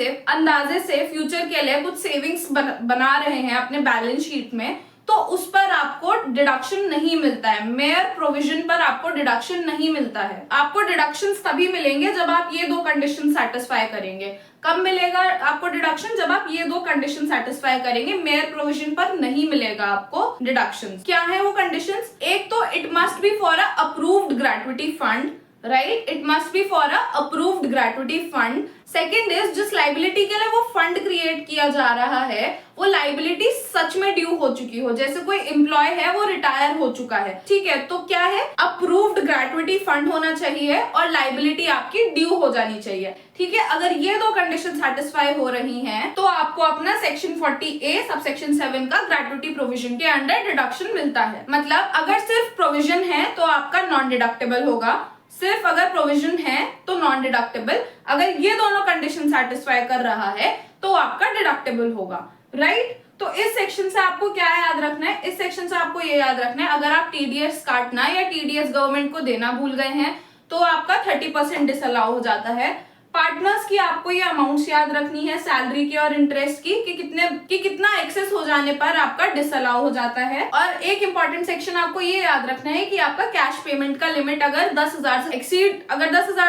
से फ्यूचर के लिए कुछ सेविंग्स बना रहे हैं अपने बैलेंस शीट में, तो उस पर आपको डिडक्शन नहीं मिलता है। मेयर प्रोविजन पर आपको डिडक्शन नहीं मिलता है। आपको डिडक्शंस तभी मिलेंगे जब आप ये 2 कंडीशन सेटिस्फाई करेंगे। कब मिलेगा आपको डिडक्शन? जब आप ये 2 कंडीशन सेटिस्फाई करेंगे। मेयर प्रोविजन पर नहीं मिलेगा आपको डिडक्शन। क्या है वो कंडीशंस? एक तो it must be for a approved gratuity fund, right, it must be for a approved gratuity fund. Second is जिस लाइबिलिटी के लिए वो फंड क्रिएट किया जा रहा है वो लाइबिलिटी सच में ड्यू हो चुकी हो, जैसे कोई एम्प्लॉय है वो रिटायर हो चुका है। ठीक है, तो क्या है? अप्रूव्ड ग्रेट्युटी फंड होना चाहिए और लाइबिलिटी आपकी ड्यू हो जानी चाहिए। ठीक है, अगर ये 2 कंडीशन सेटिस्फाई हो रही हैं तो आपको अपना सेक्शन 40A सब सेक्शन 7 का ग्रेट्युटी प्रोविजन के अंडर डिडक्शन मिलता है। मतलब अगर सिर्फ प्रोविजन है तो आपका नॉन डिडक्टेबल होगा, सिर्फ अगर प्रोविजन है तो नॉन डिडक्टेबल, अगर ये दोनों कंडीशन सेटिस्फाई कर रहा है तो आपका डिडक्टेबल होगा। राइट, तो इस सेक्शन से आपको क्या याद रखना है? इस सेक्शन से आपको ये याद रखना है अगर आप TDS काटना या TDS गवर्नमेंट को देना भूल गए हैं तो आपका 30% डिसअलाउ हो जाता है। पार्टनर्स की आपको ये अमाउंट्स याद रखनी है सैलरी की और इंटरेस्ट की कि कितना एक्सेस हो जाने पर आपका डिसअलाउ हो जाता है। और एक इंपॉर्टेंट सेक्शन आपको ये याद रखना है कि आपका कैश पेमेंट का लिमिट अगर 10,000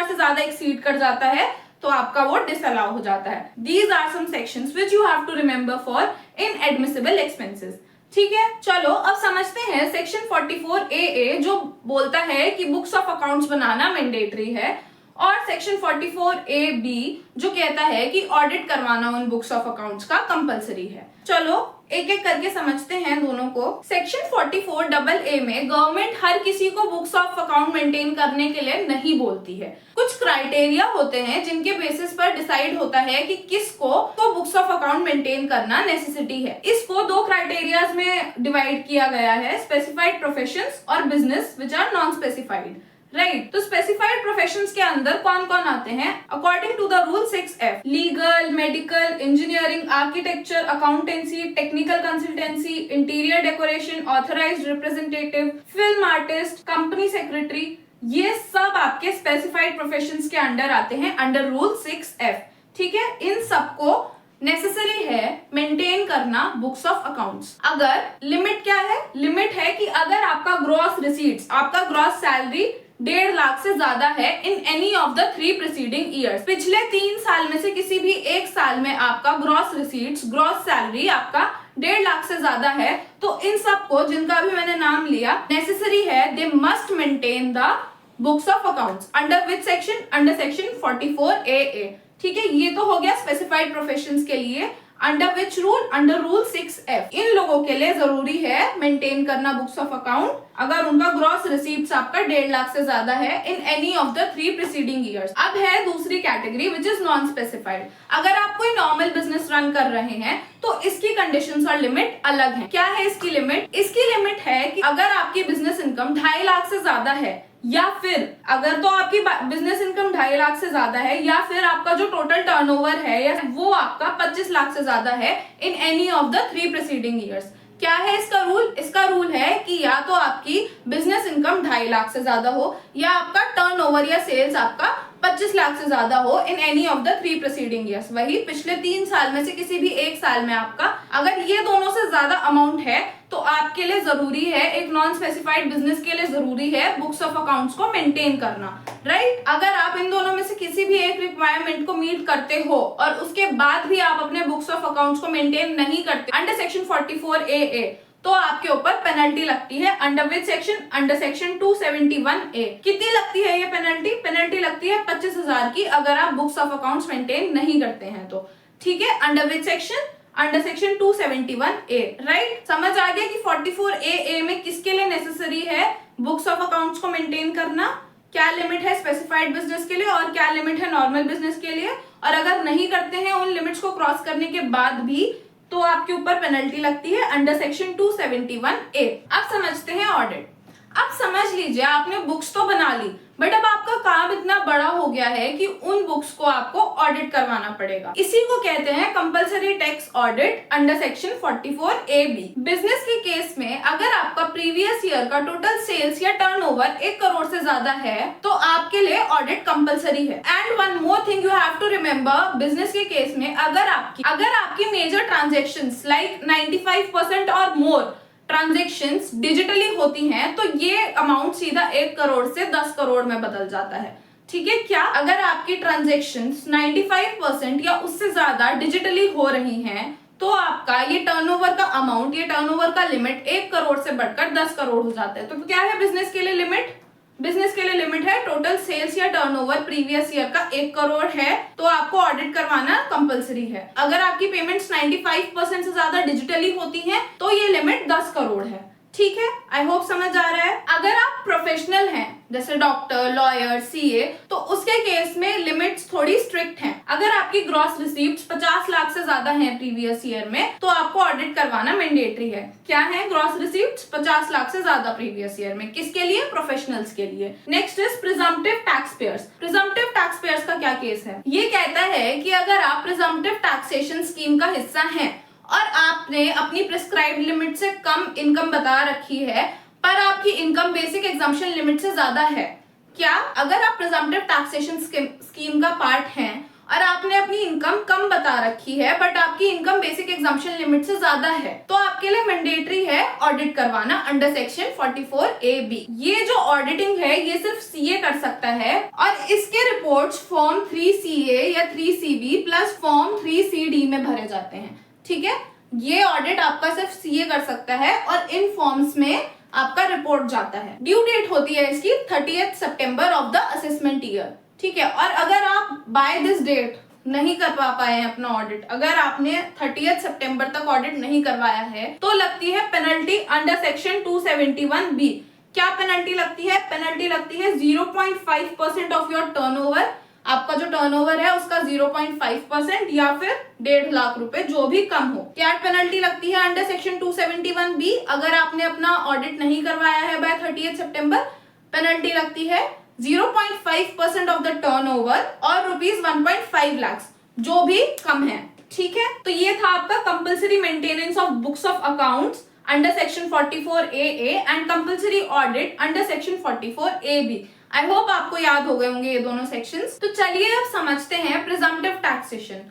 से ज्यादा एक्सीड कर जाता है तो आपका वो डिसअलाउ हो जाता है। These are some sections which you have to remember for inadmissible expenses. ठीक है, चलो अब समझते हैं सेक्शन 44AA जो बोलता है कि books of accounts banana mandatory है, और सेक्शन 44AB जो कहता है कि ऑडिट करवाना उन बुक्स ऑफ अकाउंट्स का कंपलसरी है। चलो एक एक करके समझते हैं दोनों को। सेक्शन 44AA में गवर्नमेंट हर किसी को बुक्स ऑफ अकाउंट मेंटेन करने के लिए नहीं बोलती है। कुछ क्राइटेरिया होते हैं जिनके बेसिस पर डिसाइड होता है कि किसको तो बुक्स ऑफ अकाउंट मेंटेन करना नेसेसिटी है। इसको दो क्राइटेरियाज में डिवाइड किया गया है, स्पेसिफाइड प्रोफेशंस और business which are non specified. Right, तो स्पेसिफाइड प्रोफेशंस के अंदर कौन कौन आते हैं? According to the rule 6F, legal, medical, engineering, architecture, accountancy, technical consultancy, interior decoration, authorised representative, film artist, company secretary, ये सब आपके स्पेसिफाइड प्रोफेशंस के अंडर आते हैं अंडर रूल 6F। ठीक है, इन सबको नेसेसरी है मेंटेन करना बुक्स ऑफ अकाउंट्स। अगर लिमिट क्या है? लिमिट है कि अगर आपका ग्रॉस रिसीट्स, आपका ग्रॉस सैलरी 1.5 लाख से ज्यादा है in any of the 3 preceding years, पिछले 3 साल में से किसी भी एक साल में आपका ग्रॉस रिसीट्स, ग्रॉस सैलरी आपका 1.5 लाख से ज्यादा है, तो इन सबको जिनका भी मैंने नाम लिया नेसेसरी है, they must maintain the books of accounts under which section? Under section 44AA। ठीक है, ये तो हो गया स्पेसिफाइड प्रोफेशंस के लिए। Under which rule? Under rule 6F। इन लोगों के लिए जरूरी है मेंटेन करना बुक्स ऑफ अकाउंट अगर उनका ग्रॉस रिसीप्ट्स आपका 1.5 लाख से ज्यादा है in any of the 3 preceding years. अब है दूसरी category which is non specified. अगर आप कोई नॉर्मल बिजनेस रन कर रहे हैं तो इसकी कंडीशंस और लिमिट अलग है। क्या है इसकी लिमिट? इसकी लिमिट है कि अगर आपकी बिजनेस इनकम 2.5 लाख से ज्यादा है, या फिर अगर तो आपकी बिजनेस इनकम 2.5 लाख से ज्यादा है, या फिर आपका जो टोटल टर्नओवर है या वो आपका 25 लाख से ज्यादा है in any of the 3 preceding years. क्या है इसका रूल? इसका रूल है कि या तो आपकी बिजनेस इनकम 2.5 लाख से ज्यादा हो, या आपका टर्नओवर या सेल्स आपका 25 लाख से ज्यादा हो in any of the 3 preceding years. वही पिछले 3 साल में से किसी भी एक साल में आपका अगर ये दोनों से ज्यादा अमाउंट है तो आपके लिए जरूरी है, एक नॉन स्पेसिफाइड बिजनेस के लिए जरूरी है बुक्स ऑफ अकाउंट्स को मेंटेन करना। राइट, अगर आप इन दोनों में से किसी भी एक रिक्वायरमेंट को मीट करते हो और उसके बाद भी आप अपने बुक्स ऑफ अकाउंट्स को मेंटेन नहीं करते अंडर सेक्शन 44AA, तो आपके ऊपर पेनल्टी लगती है। Under which section? Under section 271A। कितनी लगती है ये पेनल्टी? पेनल्टी लगती है 25,000 की अगर आप बुक्स ऑफ अकाउंट्स मेंटेन नहीं करते हैं तो। ठीक है, under which section? Under section 271A। Right, समझ आ गया कि 44AA में किसके लिए नेसेसरी है बुक्स ऑफ अकाउंट्स को मेंटेन करना, क्या लिमिट है स्पेसिफाइड बिजनेस के लिए और क्या लिमिट है नॉर्मल बिजनेस के लिए, और अगर नहीं करते हैं उन लिमिट्स को क्रॉस करने के बाद भी तो आपके ऊपर पेनल्टी लगती है अंडर सेक्शन 271A। अब समझते हैं ऑडिट। अब समझ लीजिए आपने बुक्स तो बना ली, बट अब आपका काम इतना बड़ा हो गया है कि उन बुक्स को आपको ऑडिट करवाना पड़ेगा। इसी को कहते हैं compulsory tax audit under section 44AB। Business के केस में अगर आपका प्रीवियस ईयर का टोटल सेल्स या टर्नओवर 1 करोड़ से ज्यादा है तो आपके लिए ऑडिट कंपलसरी है। And one more thing you have to remember, business के केस में अगर आपकी मेजर ट्रांजेक्शंस लाइक 95% और मोर ट्रांजैक्शंस डिजिटली होती हैं तो ये अमाउंट सीधा 1 करोड़ से 10 करोड़ में बदल जाता है। ठीक है, क्या अगर आपकी ट्रांजैक्शंस 95% या उससे ज्यादा डिजिटली हो रही हैं तो आपका ये टर्नओवर का अमाउंट, ये टर्नओवर का लिमिट 1 करोड़ से बढ़कर 10 करोड़ हो जाता है। तो क्या है बिजनेस के लिए लिमिट? बिजनेस के लिए लिमिट है टोटल सेल्स या टर्नओवर प्रीवियस ईयर का 1 करोड़ है तो आपको ऑडिट करवाना कंपलसरी है। अगर आपकी पेमेंट्स 95% से ज्यादा डिजिटली होती हैं तो ये लिमिट 10 करोड़ है। ठीक है, आई होप समझ आ रहा है। अगर आप प्रोफेशनल हैं जैसे डॉक्टर, लॉयर, सीए, तो उसके केस में लिमिट्स थोड़ी स्ट्रिक्ट हैं। अगर आपकी ग्रॉस रिसीप्ट्स 50 लाख से ज्यादा हैं प्रीवियस ईयर में तो आपको ऑडिट करवाना मैंडेटरी है। क्या है ग्रॉस रिसीप्ट्स? 50 लाख से ज्यादा प्रीवियस ईयर में। किसके लिए? प्रोफेशनल्स के लिए। Next is presumptive tax payers. Presumptive tax payers का क्या केस है? ये कहता है कि अगर आप प्रिजम्पटिव टैक्सेशन स्कीम का हिस्सा हैं और आपने अपनी प्रिस्क्राइब्ड लिमिट से कम इनकम बता रखी है पर आपकी इनकम बेसिक एग्जम्पशन लिमिट से ज्यादा है, क्या अगर आप प्रिजम्पटिव टैक्सेशन स्कीम का पार्ट हैं और आपने अपनी इनकम कम बता रखी है बट आपकी इनकम बेसिक एग्जम्पशन लिमिट से ज्यादा है, तो आपके लिए मैंडेटरी है ऑडिट करवाना अंडर सेक्शन 44A(b). ये जो ऑडिटिंग है ये सिर्फ सीए कर सकता है और इसके रिपोर्ट्स फॉर्म 3CA या 3CB प्लस फॉर्म 3CD में भरे जाते हैं। ठीक है, ये ऑडिट आपका सिर्फ सीए कर सकता है और इन फॉर्म्स में आपका रिपोर्ट जाता है। ड्यू डेट होती है इसकी 30 सितंबर ऑफ द असेसमेंट ईयर। ठीक है, और अगर आप बाय दिस डेट नहीं कर पाए हैं अपना ऑडिट, अगर आपने 30 सितंबर तक ऑडिट नहीं करवाया है, तो लगती है पेनल्टी अंडर सेक्शन 271(b). क्या पेनल्टी लगती है? पेनल्टी लगती है 0.5% ऑफ योर टर्नओवर। आपका जो टर्नओवर है उसका 0.5% या फिर 1.5 लाख रुपए, जो भी कम हो। क्या पेनल्टी लगती है अंडर सेक्शन 271(b)? अगर आपने अपना ऑडिट नहीं करवाया है बाय 30 सितंबर, पेनल्टी लगती है 0.5% ऑफ द टर्नओवर और ₹1.5 लाख, जो भी कम है। ठीक है, तो ये था आपका compulsory maintenance of books of accounts under section 44AA and compulsory audit under section 44AB। I hope आपको याद हो गए होंगे ये दोनों सेक्शंस। तो चलिए अब समझते हैं प्रिजम्पटिव टैक्सेशन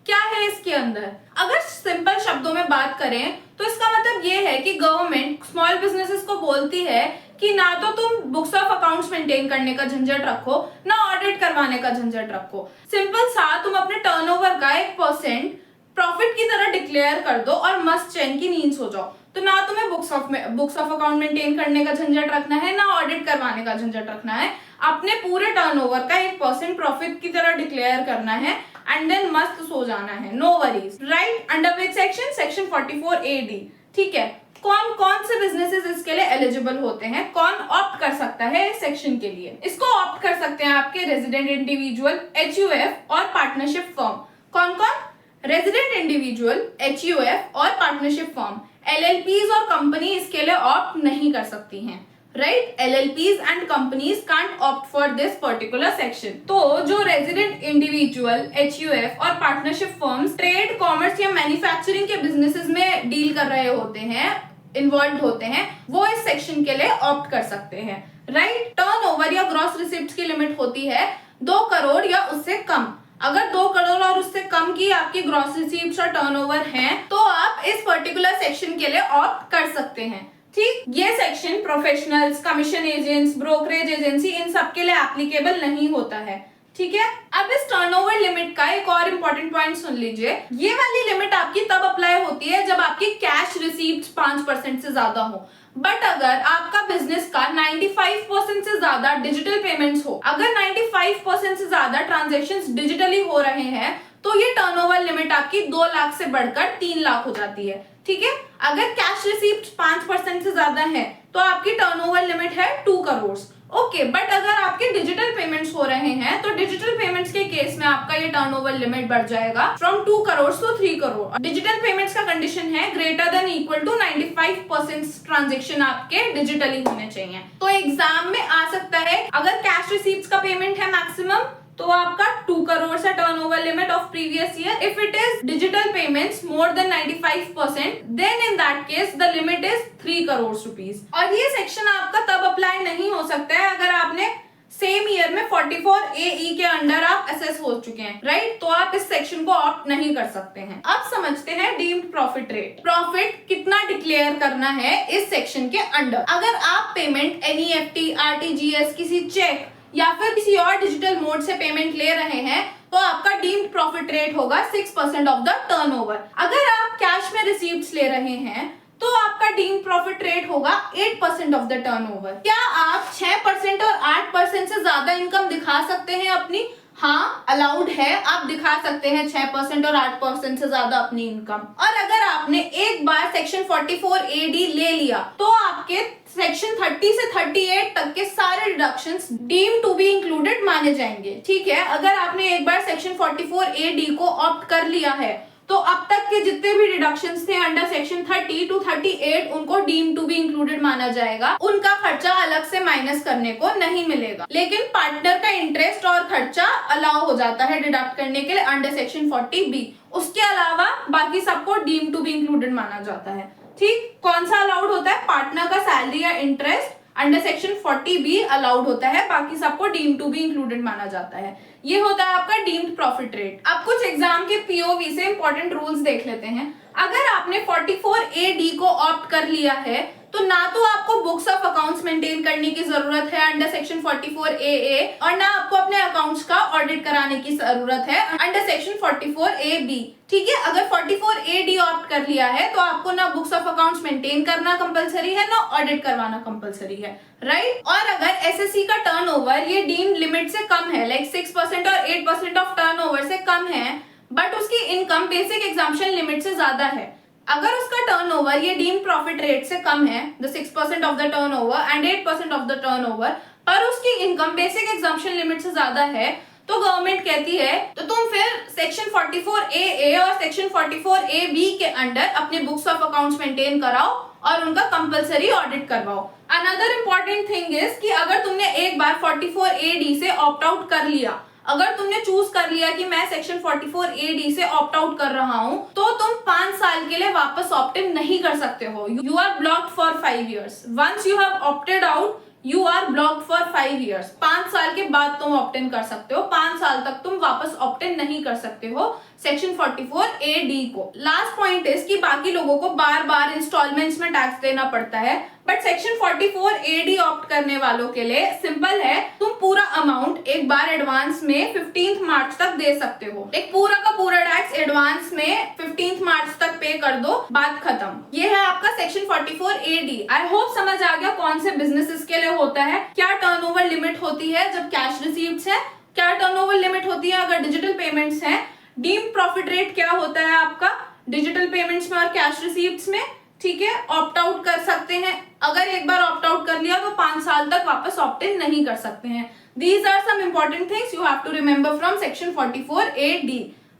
क्या है इसके अंदर। अगर सिंपल शब्दों में बात करें तो इसका मतलब ये है कि गवर्नमेंट स्मॉल बिजनेसेस को बोलती है कि ना तो तुम बुक्स ऑफ अकाउंट्स मेंटेन करने का झंझट रखो, ना ऑडिट करवाने का झंझट रखो। सिंपल सा तुम अपने टर्नओवर का 1% प्रॉफिट की तरह डिक्लेयर कर दो और मस्त चैन की नींद सो जाओ। तो ना तुम्हें बुक्स ऑफ अकाउंट मेंटेन करने का झंझट रखना है, ना ऑडिट करवाने का झंझट रखना है। अपने पूरे टर्नओवर का 1% प्रॉफिट की तरह डिक्लेयर करना है एंड देन मस्त सो जाना है, no worries. Right, under which section? Section 44AD। ठीक है, कौन कौन से बिजनेसेस इसके लिए एलिजिबल होते हैं, कौन ऑप्ट कर सकता है इस सेक्शन के लिए? इसको ऑप्ट कर सकते हैं आपके रेजिडेंट इंडिविजुअल, HUF और पार्टनरशिप फर्म। कौन कौन? रेजिडेंट इंडिविजुअल, HUF और पार्टनरशिप फर्म। LLPs और कंपनी इसके लिए ऑप्ट नहीं कर सकती हैं। Right, LLPs and companies can't opt for this particular section. तो जो रेजिडेंट इंडिविजुअल, HUF और पार्टनरशिप फर्म्स ट्रेड, कॉमर्स या मैन्युफैक्चरिंग के बिजनेसेस में डील कर रहे होते हैं, इन्वॉल्व होते हैं, वो इस सेक्शन के लिए ऑप्ट कर सकते हैं। राइट, टर्नओवर या ग्रॉस रिसिप्ट की लिमिट होती है 2 करोड़ या उससे कम। अगर 2 करोड़ और उससे कम की आपकी ग्रॉस रिसीप्ट्स और टर्नओवर हैं, तो आप इस पर्टिकुलर सेक्शन के लिए ऑप्ट कर सकते हैं। ठीक, ये section professionals, commission agents, brokerage agency, इन सब के लिए एप्लीकेबल नहीं होता है। ठीक है, अब इस टर्नओवर लिमिट का एक और इम्पोर्टेंट पॉइंट सुन लीजिए। ये वाली लिमिट आपकी तब अप्लाई होती है जब आपकी कैश रिसीप्ट 5% से ज्यादा हो। बट अगर आपका बिजनेस का 95% से ज्यादा डिजिटल पेमेंट्स हो, अगर 95% से ज्यादा ट्रांजेक्शन्स डिजिटली हो रहे हैं, तो ये टर्नओवर लिमिट आपकी 2 लाख से बढ़कर 3 लाख हो जाती है। ठीक है, अगर कैश रिसीप्ट 5% से ज्यादा है तो आपकी टर्नओवर लिमिट है 2 करोड़। ओके, बट अगर आपके डिजिटल पेमेंट्स हो रहे हैं तो डिजिटल पेमेंट्स के केस में आपका ये टर्नओवर लिमिट बढ़ जाएगा from 2 crore to 3 crore. Digital payments का कंडीशन है greater than equal to 95% transaction आपके डिजिटली होने चाहिए। तो एग्जाम में आ सकता है, अगर कैश रिसीप्ट्स का पेमेंट है मैक्सिमम, तो आपका 2 करोड़ से turnover limit of previous year. If it is digital payments more than 95%, then in that case the limit is 3 crore rupees. और ये सेक्शन आपका तब अप्लाई नहीं हो सकता है अगर आपने सेम ईयर में 44AE के अंडर आप असेस हो चुके हैं। राइट, तो आप इस सेक्शन को ऑप्ट नहीं कर सकते हैं। अब समझते हैं डीम्ड प्रॉफिट रेट। प्रॉफिट कितना डिक्लेयर करना है इस सेक्शन के अंडर। अगर आप पेमेंट NEFT, RTGS, किसी चेक या फिर किसी और डिजिटल मोड से पेमेंट ले रहे हैं, तो आपका डीम्ड प्रॉफिट रेट होगा 6% ऑफ द टर्नओवर। अगर आप कैश में रिसीप्ट्स ले रहे हैं तो आपका डीम्ड प्रॉफिट रेट होगा 8% ऑफ द टर्नओवर। क्या आप 6% और 8% से ज्यादा इनकम दिखा सकते हैं अपनी? हाँ, अलाउड है, आप दिखा सकते हैं 6% और 8% से ज्यादा अपनी इनकम। और अगर आपने एक बार सेक्शन 44AD ले लिया तो आपके सेक्शन 30 से 38 तक के सारे deductions deem to be included माने जाएंगे। ठीक है, अगर आपने एक बार सेक्शन 44AD को ऑप्ट कर लिया है तो अब तक के जितने भी डिडक्शंस थे अंडर सेक्शन 30 टू 38, उनको डीम टू बी इंक्लूडेड माना जाएगा। उनका खर्चा अलग से माइनस करने को नहीं मिलेगा, लेकिन पार्टनर का इंटरेस्ट और खर्चा अलाउ हो जाता है डिडक्ट करने के लिए अंडर सेक्शन 40B। उसके अलावा बाकी सबको डीम टू बी इंक्लूडेड माना जाता है। ठीक, कौन सा अलाउड होता है? पार्टनर का सैलरी या इंटरेस्ट, अंडर सेक्शन 40 भी अलाउड होता है, बाकी सबको डीम्ड टू बी इंक्लूडेड माना जाता है। ये होता है आपका डीम्ड प्रॉफिट रेट। अब कुछ एग्जाम के पीओवी से इंपॉर्टेंट रूल्स देख लेते हैं। अगर आपने 44A-D को ऑप्ट कर लिया है तो ना तो आपको बुक्स ऑफ अकाउंट्स मेंटेन करने की जरूरत है अंडर सेक्शन 44AA और ना आपको अपने अकाउंट्स का ऑडिट कराने की जरूरत है अंडर सेक्शन 44AB। ठीक है, अगर 44A-D ऑप्ट कर लिया है तो आपको ना बुक्स ऑफ अकाउंट्स मेंटेन करना कंपलसरी है ना ऑडिट करवाना कंपलसरी है, राइट। और अगर एसएससी का टर्नओवर ये डीम्ड लिमिट से कम है, लाइक 6% और 8% ऑफ टर्नओवर से कम है, बट उसकी इनकम बेसिक एग्जाम्पशन लिमिट से ज्यादा है, अगर उसका टर्नओवर ये डीम्ड प्रॉफिट रेट से कम है, the 6% of the turnover and 8% of the turnover, पर उसकी इनकम बेसिक एग्जाम्पशन लिमिट से ज्यादा है, तो गवर्नमेंट कहती है तो तुम फिर सेक्शन 44AA और सेक्शन 44AB के अंडर अपने बुक्स ऑफ अकाउंट्स मेंटेन कराओ और उनका कंपलसरी ऑडिट करवाओ। अनदर इंपॉर्टेंट थिंग इज कि अगर तुमने एक बार 44AD से ऑप्ट आउट कर लिया, अगर तुमने चूज कर लिया कि मैं सेक्शन 44AD से ऑप्ट आउट कर रहा हूं, तो तुम 5 साल के लिए वापस ऑप्ट इन नहीं कर सकते हो। You are blocked for 5 years। Once you have opted out you are blocked for 5 years। 5 साल के बाद तुम ऑप्ट इन कर सकते हो, 5 साल तक तुम वापस ऑप्ट इन नहीं कर सकते हो सेक्शन 44AD को। लास्ट पॉइंट इज कि बाकी लोगों को बार बार इंस्टॉलमेंट्स में टैक्स देना पड़ता है, बट सेक्शन 44AD ऑप्ट करने वालों के लिए सिंपल है, तुम पूरा अमाउंट एक बार एडवांस में 15 मार्च तक दे सकते हो। एक पूरा का पूरा टैक्स एडवांस में 15 मार्च तक पे कर दो, बात खत्म। ये है आपका सेक्शन 44AD। आई होप समझ आ गया कौन से बिजनेसेस के लिए होता है, क्या टर्नओवर लिमिट होती है जब कैश रिसीव्ड्स है, क्या टर्नओवर लिमिट होती है अगर डिजिटल पेमेंट्स हैं, डीम्ड प्रॉफिट रेट क्या होता है आपका डिजिटल पेमेंट्स में और कैश रिसीव्ड्स में। ठीक है, ऑप्ट आउट कर सकते हैं, अगर एक बार ऑप्ट आउट कर लिया तो 5 साल तक वापस ऑप्ट इन नहीं कर सकते हैं। These are some important things you have to remember from section 44AD,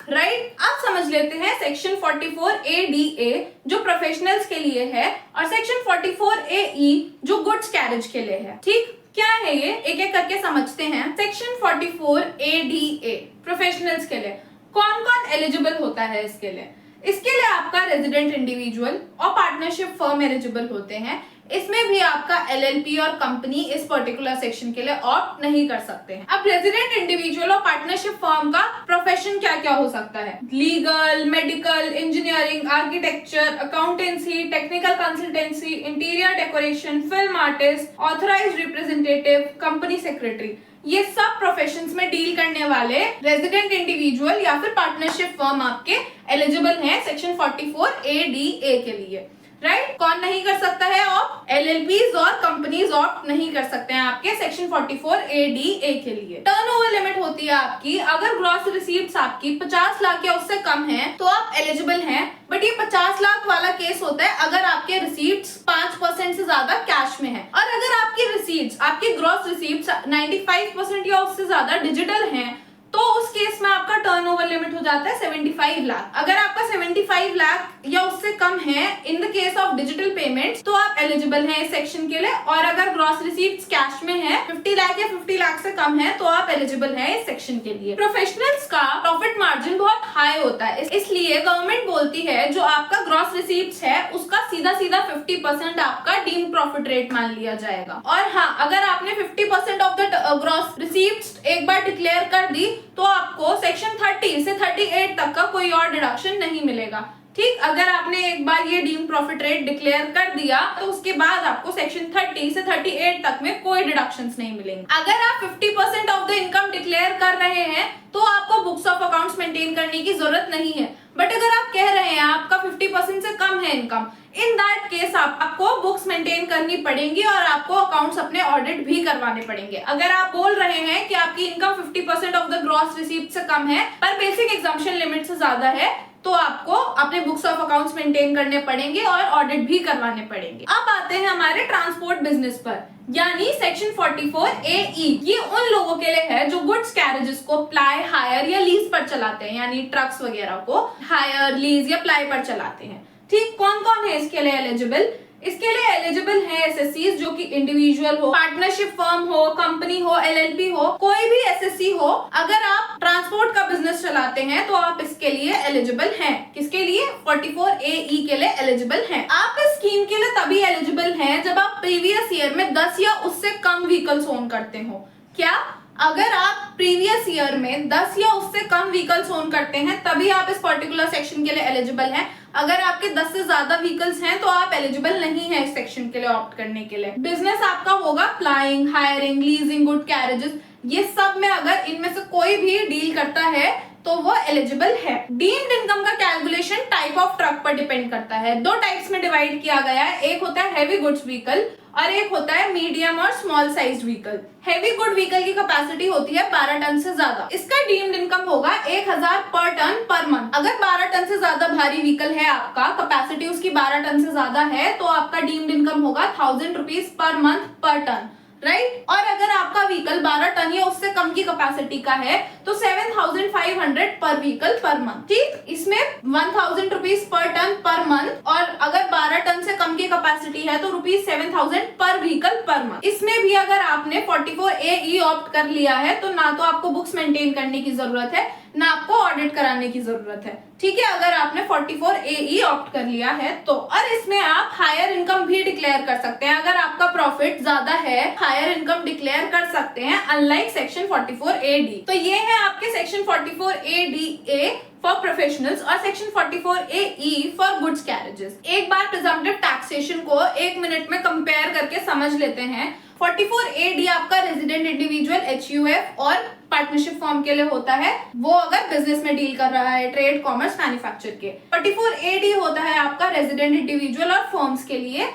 right. अब समझ लेते हैं सेक्शन 44ADA जो प्रोफेशनल्स के लिए है और सेक्शन 44AE जो गुड्स कैरेज के लिए है। ठीक, क्या है ये, एक एक करके समझते हैं। सेक्शन 44ADA प्रोफेशनल्स के लिए कौन कौन एलिजिबल होता है इसके लिए? इसके लिए आपका रेजिडेंट इंडिविजुअल और पार्टनरशिप फर्म एलिजिबल होते हैं। इसमें भी आपका LLP और कंपनी इस पर्टिकुलर सेक्शन के लिए ऑप्ट नहीं कर सकते हैं। अब रेजिडेंट इंडिविजुअल और पार्टनरशिप फर्म का प्रोफेशन क्या क्या हो सकता है? Legal, medical, engineering, architecture, accountancy, technical consultancy, interior decoration, film artist, authorised representative, company secretary, ये सब प्रोफेशंस में डील करने वाले रेजिडेंट इंडिविजुअल या फिर पार्टनरशिप फर्म आपके एलिजिबल हैं सेक्शन 44ADA के लिए, राइट। कौन नहीं कर सकता है ऑप्ट? LLPs और कंपनीज ऑप्ट नहीं कर सकते हैं आपके सेक्शन 44ADA के लिए। टर्नओवर लिमिट होती है आपकी, अगर ग्रॉस रिसीव्ड्स आपकी 50 लाख या उससे कम है तो आप एलिजिबल हैं, बट ये 50 लाख वाला केस होता है अगर आपके रिसीव्ड्स 5% से ज्यादा कैश में है, और अगर आपकी रिसीव्ड्स, आपकी ग्रॉस रिसीव्ड्स 95% या उससे ज्यादा डिजिटल हैं, तो उस केस में आपका टर्नओवर लिमिट हो जाता है 75 लाख। अगर आपका 75 लाख या उससे कम है in the case of digital payments तो आप एलिजिबल हैं इस सेक्शन के लिए, और अगर ग्रॉस रिसीव्ड्स कैश में है 50 लाख या 50 लाख से कम है तो आप एलिजिबल हैं इस सेक्शन के लिए। प्रोफेशनल्स का प्रॉफिट मार्जिन बहुत हाई होता है, इसलिए गवर्नमेंट बोलती है जो आपका ग्रॉस रिसीव्ड्स है उसका सीधा सीधा 50% आपका डीम्ड प्रॉफिट रेट मान लिया जाएगा। और हाँ, अगर आपने 50% ऑफ द ग्रॉस रिसीव्ड्स एक बार डिक्लेयर कर दी तो आपको सेक्शन 30 से 38 तक का कोई और डिडक्शन नहीं मिलेगा। ठीक, अगर आपने एक बार ये डीम्ड प्रॉफिट रेट डिक्लेयर कर दिया तो उसके बाद आपको सेक्शन 30 से 38 तक में कोई डिडक्शंस नहीं मिलेंगे। अगर आप 50% ऑफ द इनकम डिक्लेयर कर रहे हैं तो आपको बुक्स ऑफ अकाउंट्स मेंटेन करने की जरूरत नहीं है, बट अगर आप कह रहे हैं आपका 50% से कम है इनकम, इन दैट केस आपको बुक्स मेंटेन करनी पड़ेंगी और आपको अकाउंट्स अपने ऑडिट भी करवाने पड़ेंगे। अगर आप बोल रहे हैं कि आपकी income 50% of the gross receipt से कम है पर बेसिक एग्जम्पशन लिमिट से ज्यादा है तो आपको अपने बुक्स ऑफ अकाउंट्स मेंटेन करने पड़ेंगे और ऑडिट भी करवाने पड़ेंगे। अब आते हैं हमारे ट्रांसपोर्ट बिजनेस पर, यानी सेक्शन 44AE। ये उन लोगों के लिए है जो गुड्स कैरेजेस को प्लाई, हायर या लीज पर चलाते हैं, यानी ट्रक्स वगैरह को हायर, लीज या प्लाई पर चलाते हैं। ठीक, कौन कौन है इसके लिए एलिजिबल? इसके लिए एलिजिबल है एसएससी जो कि इंडिविजुअल हो, पार्टनरशिप फर्म हो, कंपनी हो, एलएलपी हो, कोई भी एसएससी हो। अगर आप ट्रांसपोर्ट का बिजनेस चलाते हैं तो आप इसके लिए एलिजिबल हैं। किसके लिए? 44AE के लिए एलिजिबल हैं। आप इस स्कीम के लिए तभी एलिजिबल हैं जब आप प्रीवियस ईयर में 10 या उससे कम व्हीकल्स ओन करते हो। क्या? अगर आप प्रीवियस ईयर में 10 या उससे कम व्हीकल्स ओन करते हैं तभी आप इस पर्टिकुलर सेक्शन के लिए एलिजिबल हैं। अगर आपके 10 से ज्यादा व्हीकल्स हैं तो आप एलिजिबल नहीं है इस सेक्शन के लिए ऑप्ट करने के लिए। बिजनेस आपका होगा flying, hiring, leasing good carriages, ये सब में अगर इनमें से कोई भी डील करता है तो वो एलिजिबल है। डीम्ड इनकम का कैलकुलेशन टाइप ऑफ ट्रक पर डिपेंड करता है। दो टाइप्स में डिवाइड किया गया है, एक होता है हैवी गुड्स व्हीकल और एक होता है मीडियम और small size vehicle. Heavy good vehicle की कैपेसिटी होती है 12 टन से ज्यादा। इसका डीम्ड इनकम होगा 1000 पर टन पर मंथ। अगर 12 टन से ज्यादा भारी व्हीकल है आपका, कैपेसिटी उसकी 12 टन से ज्यादा है, तो आपका डीम्ड इनकम होगा 1000 रुपीज पर मंथ पर टन, राइट। और अगर आपका व्हीकल 12 टन या उससे कम की कैपेसिटी का है तो 7500 पर व्हीकल पर मंथ, ठीक। इसमें 1000 rupees per ton per month, और अगर 12 टन से कम की कैपेसिटी है तो ₹7000 पर व्हीकल पर मंथ। इसमें भी अगर आपने 44AE ऑप्ट कर लिया है तो ना तो आपको बुक्स मेंटेन करने की जरूरत है, ना आपको ऑडिट कराने की जरूरत है, ठीक है। अगर आपने 44AE ऑप्ट कर लिया है तो। और इसमें आप हायर इनकम भी डिक्लेयर कर सकते हैं। अगर आपका प्रॉफिट ज्यादा है, हायर इनकम डिक्लेयर कर सकते हैं, अनलाइक सेक्शन 44AD। तो ये है आपके सेक्शन 44ADA फॉर प्रोफेशनल्स और section 44AE for goods carriages. एक बार प्रिजम्पटिव टैक्सेशन को 1 मिनट में कंपेयर करके समझ लेते हैं। 44AD आपका रेजिडेंट इंडिविजुअल, HUF और पार्टनरशिप फॉर्म के लिए होता है, वो अगर बिजनेस में डील कर रहा है, ट्रेड, कॉमर्स, मैन्युफैक्चर के। 44AD होता है आपका रेजिडेंट इंडिविजुअल और फर्म्स के लिए,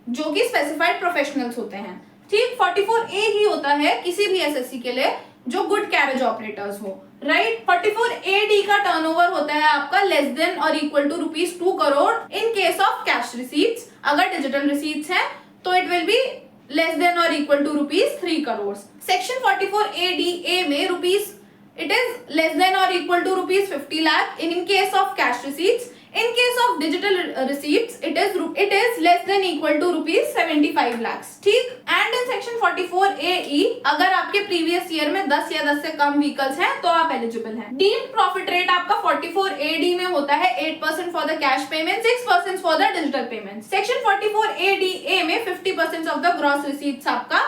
जो कि स्पेसिफाइड प्रोफेशनल्स होते हैं, ठीक। 44A ही होता है किसी भी एसएससी के लिए जो गुड कैरेज ऑपरेटर्स हो, राइट। 44AD का टर्नओवर होता है आपका लेस देन और equal to ₹2 crore in case of cash receipts. अगर डिजिटल रिसीट्स हैं तो it will be less than और equal to ₹3 crore. Section 44ADA में it is less than or equal to ₹50 lakh in case of cash receipts. In case of digital receipts, it is less than equal to ₹75 lakhs, ठीक। And in section 44AE, अगर आपके previous year में 10 या 10 से कम vehicles हैं तो आप eligible हैं। Deemed profit rate आपका 44AD में होता है 8% for the cash payment, 6% for the digital payments. Section 44ADA में 50% of the gross receipts आपका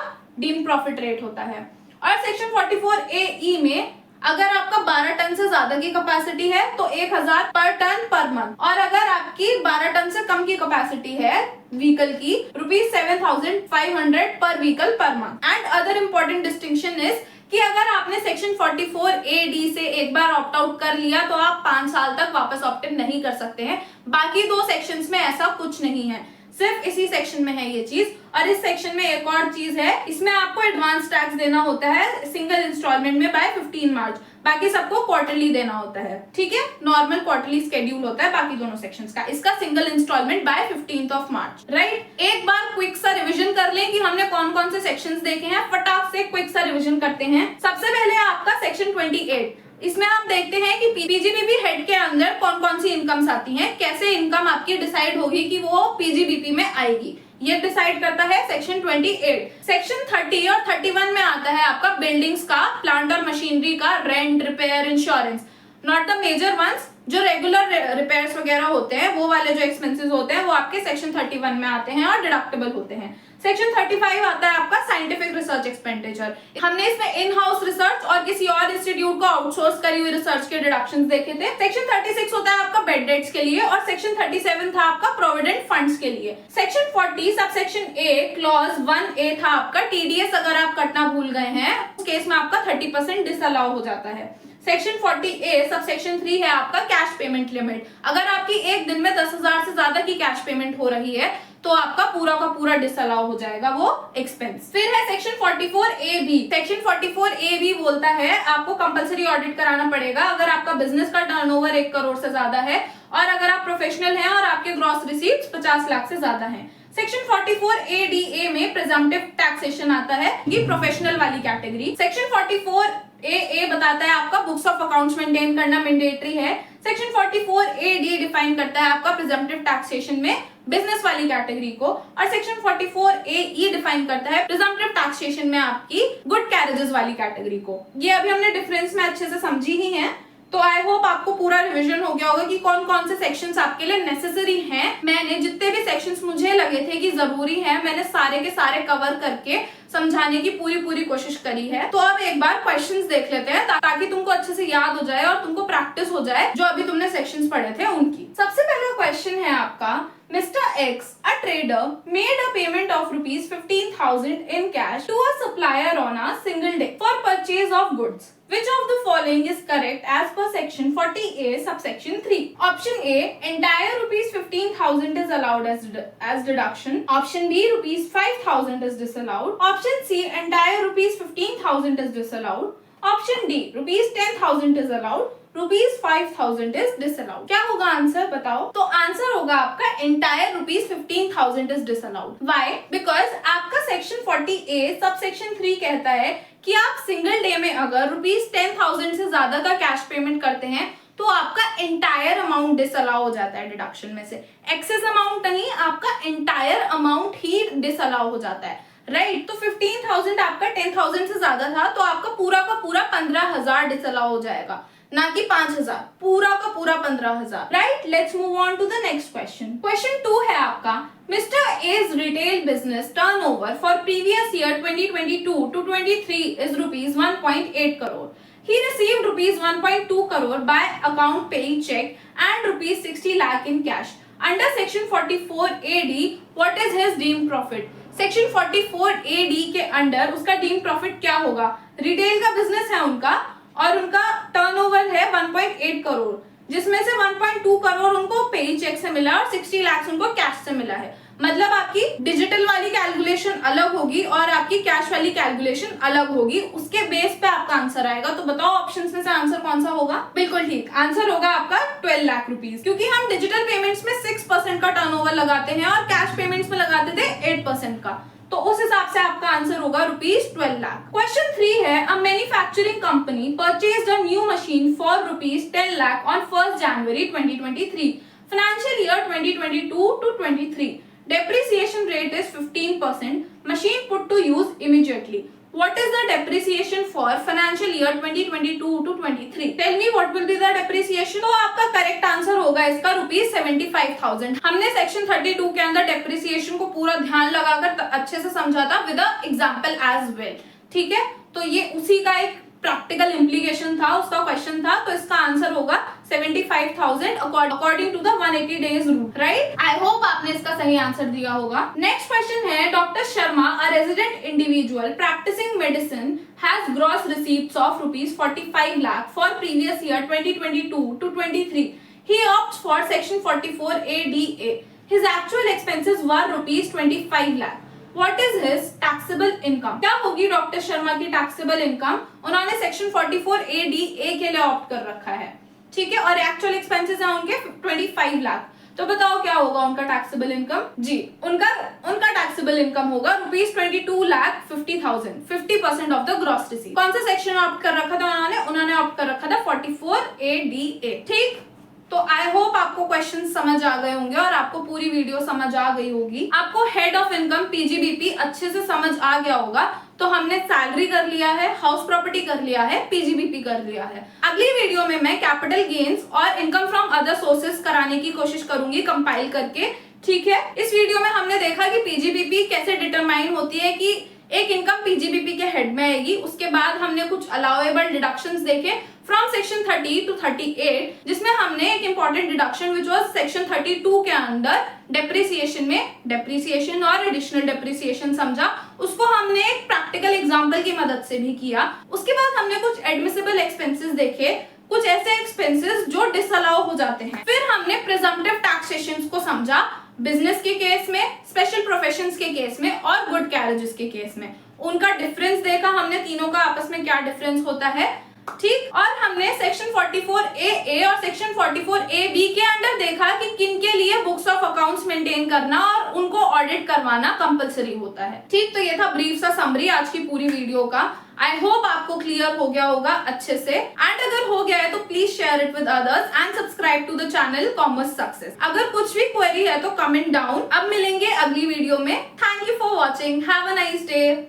deemed profit rate होता है। और section 44AE में अगर आपका 12 टन से ज्यादा की कैपेसिटी है तो 1000 पर टन पर मंथ, और अगर आपकी 12 टन से कम की कैपेसिटी है व्हीकल की, ₹7500 पर vehicle per month. And other important distinction is कि अगर आपने सेक्शन 44AD से एक बार ऑप्ट आउट कर लिया तो आप 5 साल तक वापस ऑप्ट इन नहीं कर सकते हैं। बाकी 2 सेक्शंस में ऐसा कुछ नहीं है, सिर्फ इसी सेक्शन में है ये चीज। और इस सेक्शन में एक और चीज है, इसमें आपको एडवांस टैक्स देना होता है सिंगल इंस्टॉलमेंट में बाय 15 मार्च, बाकी सबको क्वार्टरली देना होता है, ठीक है। नॉर्मल क्वार्टरली स्केड्यूल होता है बाकी दोनों सेक्शंस का, इसका सिंगल इंस्टॉलमेंट बाय 15 मार्च, राइट। एक बार क्विक सा रिविजन कर लें कि हमने कौन कौन से सेक्शंस देखे हैं, फटाक से क्विक सा रिविजन करते हैं। सबसे पहले आपका सेक्शन 28, इसमें आप देखते हैं कि पीजीबीपी हेड के अंदर कौन कौन सी इनकम्स आती हैं, कैसे इनकम आपकी डिसाइड होगी कि वो पीजीबीपी में आएगी, ये डिसाइड करता है सेक्शन 28। सेक्शन 30 और 31 में आता है आपका बिल्डिंग्स का, प्लांट और मशीनरी का rent, repair, insurance, not the major ones. जो रेगुलर रिपेयर्स वगैरह होते हैं, वो वाले जो एक्सपेंसेस होते हैं वो आपके सेक्शन 31 में आते हैं और डिडक्टेबल होते हैं। सेक्शन 35 आता है आपका साइंटिफिक रिसर्च एक्सपेंडिचर। हमने इसमें इन हाउस रिसर्च और किसी और इंस्टीट्यूट को आउटसोर्स करी हुई रिसर्च के डिडक्शंस देखे थे। सेक्शन 36 होता है आपका बेड डेट्स के लिए, और सेक्शन 37 था आपका प्रोविडेंट फंड्स के लिए। Section 40 sub section A clause 1A था आपका टीडीएस अगर आप कटना भूल गए हैं उस केस में आपका 30% डिसअलाउ हो जाता है। सेक्शन 40A सब सेक्शन 3 है आपका कैश पेमेंट लिमिट। अगर आपकी एक दिन में 10,000 से ज्यादा की कैश पेमेंट हो रही है तो आपका पूरा का पूरा डिसअलाउ हो जाएगा वो एक्सपेंस। फिर है सेक्शन 44AB। सेक्शन 44AB बोलता है आपको कंपलसरी ऑडिट कराना पड़ेगा अगर आपका बिजनेस का टर्नओवर 1 करोड़ से ज्यादा है, और अगर आप प्रोफेशनल हैं और आपके ग्रॉस रिसीट्स 50 लाख से ज्यादा हैं। सेक्शन 44ADA में प्रिजम्पटिव टैक्सेशन आता है, ये प्रोफेशनल वाली कैटेगरी। सेक्शन 44AA बताता है आपका बुक्स ऑफ अकाउंट्स मेंटेन करना मैंडेटरी है। सेक्शन 44A-D डिफाइन करता है आपका प्रिजम्पटिव टैक्सेशन में बिजनेस वाली कैटेगरी को, और सेक्शन 44A-E डिफाइन करता है प्रिजम्पटिव टैक्सेशन में आपकी गुड कैरेजेस वाली कैटेगरी को। ये अभी हमने डिफरेंस में अच्छे से समझी ही है, तो आई होप आपको पूरा रिवीजन हो गया होगा कि कौन कौन से सेक्शंस आपके लिए नेसेसरी हैं। मैंने जितने भी सेक्शंस मुझे लगे थे कि जरूरी हैं, मैंने सारे के सारे कवर करके समझाने की पूरी कोशिश करी है। तो अब एक बार क्वेश्चंस देख लेते हैं ताकि तुमको अच्छे से याद हो जाए और तुमको प्रैक्टिस हो जाए जो अभी तुमने सेक्शंस पढ़े थे उनकी। सबसे पहला क्वेश्चन है आपका, mister x a trader made a payment of ₹15,000 in cash to a supplier on a single day for purchase of goods. Which of the following is correct as per section 40A subsection 3? Option A, entire ₹15,000 is allowed as deduction. Option B, ₹5,000 is disallowed. Option C, entire ₹15,000 is disallowed. Option D, ₹10,000 is allowed. ₹5,000 is disallowed. क्या होगा answer बताओ? तो answer होगा आपका entire ₹15,000 is disallowed. Why? Because आपका section 40A sub section 3 कहता है कि आप सिंगल डे में अगर ₹10,000 से ज्यादा का कैश पेमेंट करते हैं तो आपका एंटायर अमाउंट डिसअलाउ हो जाता है डिडक्शन में से। एक्सेस अमाउंट नहीं, आपका एंटायर अमाउंट ही डिसअलाउ हो जाता है, राइट? तो 15,000 आपका 10,000 से ज्यादा था तो आपका पूरा का पूरा 15,000 डिसअलाउ हो जाएगा, ना कि 5,000, पूरा का पूरा 15,000, right? Let's move on to the next question. Question 2 है आपका, mister A's retail business turnover for previous year 2022 to 23 is ₹1.8 crore. He received ₹1.2 crore by account paying check and ₹60 lakh in cash. Under section 44A-D, what is his deemed profit? Section 44A-D के under उसका deem profit क्या होगा? Retail का business है उनका और उनका turnover है 1.8 करोड़, जिसमें से 1.2 करोड़ उनको पे चेक से मिला और 60 लाख उनको कैश से मिला है। मतलब आपकी डिजिटल वाली कैलकुलेशन अलग होगी और आपकी कैश वाली कैलकुलेशन अलग होगी, उसके बेस पे आपका आंसर आएगा। तो बताओ ऑप्शंस में से आंसर कौन सा होगा? बिल्कुल ठीक, आंसर होगा आपका 12 लाख रुपीज, क्योंकि हम डिजिटल पेमेंट्स में 6% का टर्नओवर लगाते हैं और कैश पेमेंट्स में लगाते थे 8% का, तो उस हिसाब से आपका आंसर होगा ₹12 लाख। क्वेश्चन 3 है, a manufacturing company purchased a new machine for ₹10 lakh on 1 January 2023, financial year 2022 to 23. Depreciation rate is 15%. Machine put to use immediately. What is the depreciation for financial year 2022 to 23? Tell me what will be the depreciation? तो आपका correct answer होगा इसका ₹75,000। हमने section 32 के अंदर depreciation को पूरा ध्यान लगाकर अच्छे से समझा था विद एग्जाम्पल एज वेल, ठीक है? तो ये उसी का एक प्रैक्टिकल इम्प्लीकेशन था, उसका क्वेश्चन था, तो इसका आंसर होगा 75,000 according to the 180 days route, right? I hope आपने इसका सही आंसर दिया होगा। नेक्स्ट क्वेश्चन है, doctor Sharma a resident individual practising medicine has gross receipts of ₹45 lakh for previous year 2022 to 23. He opts for section 44A-DA. His actual expenses were ₹25 lakh. What is his taxable income? क्या होगी doctor Sharma की taxable income? उन्होंने section 44A-DA के लिए opt कर रखा है, ठीक है, और एक्चुअल एक्सपेंसेस हैं उनके 25 लाख। तो बताओ क्या होगा उनका टैक्सेबल इनकम? जी, उनका टैक्सेबल इनकम होगा ₹22,50,000, 50% ऑफ द ग्रॉस रिसीट। कौन सा सेक्शन ऑप्ट कर रखा था उन्होंने ऑप्ट कर रखा था 44A-DA, ठीक? तो आई होप आपको क्वेश्चन समझ आ गए होंगे और आपको पूरी वीडियो समझ आ गई होगी। आपको हेड ऑफ इनकम पीजीबीपी अच्छे से समझ आ गया होगा। तो हमने सैलरी कर लिया है, हाउस प्रॉपर्टी कर लिया है, पीजीबीपी कर लिया है। अगली वीडियो में मैं कैपिटल गेन्स और इनकम फ्रॉम अदर सोर्सेज कराने की कोशिश करूंगी कंपाइल करके, ठीक है? इस वीडियो में हमने देखा कि पीजीबीपी कैसे डिटरमाइन होती है कि एक इनकम पीजीबीपी के हेड में आएगी। उसके बाद हमने कुछ अलाउएबल डिडक्शंस देखे फ्रॉम सेक्शन 30 to 38, जिसमें हमने एक important deduction which was section 32 के अंडर डेप्रिसिएशन में डेप्रिसिएशन और एडिशनल डेप्रिसिएशन समझा, उसको हमने एक प्रैक्टिकल एग्जांपल की मदद से भी किया। उसके बाद हमने कुछ एडमिसिबल एक्सपेंसेस देखे, कुछ ऐसे एक्सपेंसेस जो डिसअलाउ हो जाते हैं। फिर हमने प्रिजम्पटिव टैक्सेशन को समझा, बिजनेस के केस में, स्पेशल प्रोफेशंस के केस में और गुड कैरेजेस के केस में। उनका डिफरेंस देखा हमने, तीनों का आपस में क्या डिफरेंस होता है, ठीक? और हमने सेक्शन 44A और सेक्शन 44AB के अंडर देखा कि किन के लिए बुक्स ऑफ अकाउंट्स मेंटेन करना और उनको ऑडिट करवाना कंपलसरी होता है, ठीक? तो ये था ब्रीफ सा समरी आज की पूरी वीडियो का। आई होप आपको क्लियर हो गया होगा अच्छे से, एंड अगर हो गया है तो please share it with others and subscribe to the channel commerce success. अगर कुछ भी क्वेरी है तो कमेंट डाउन। अब मिलेंगे अगली वीडियो में। Thank you for watching. Have a nice day.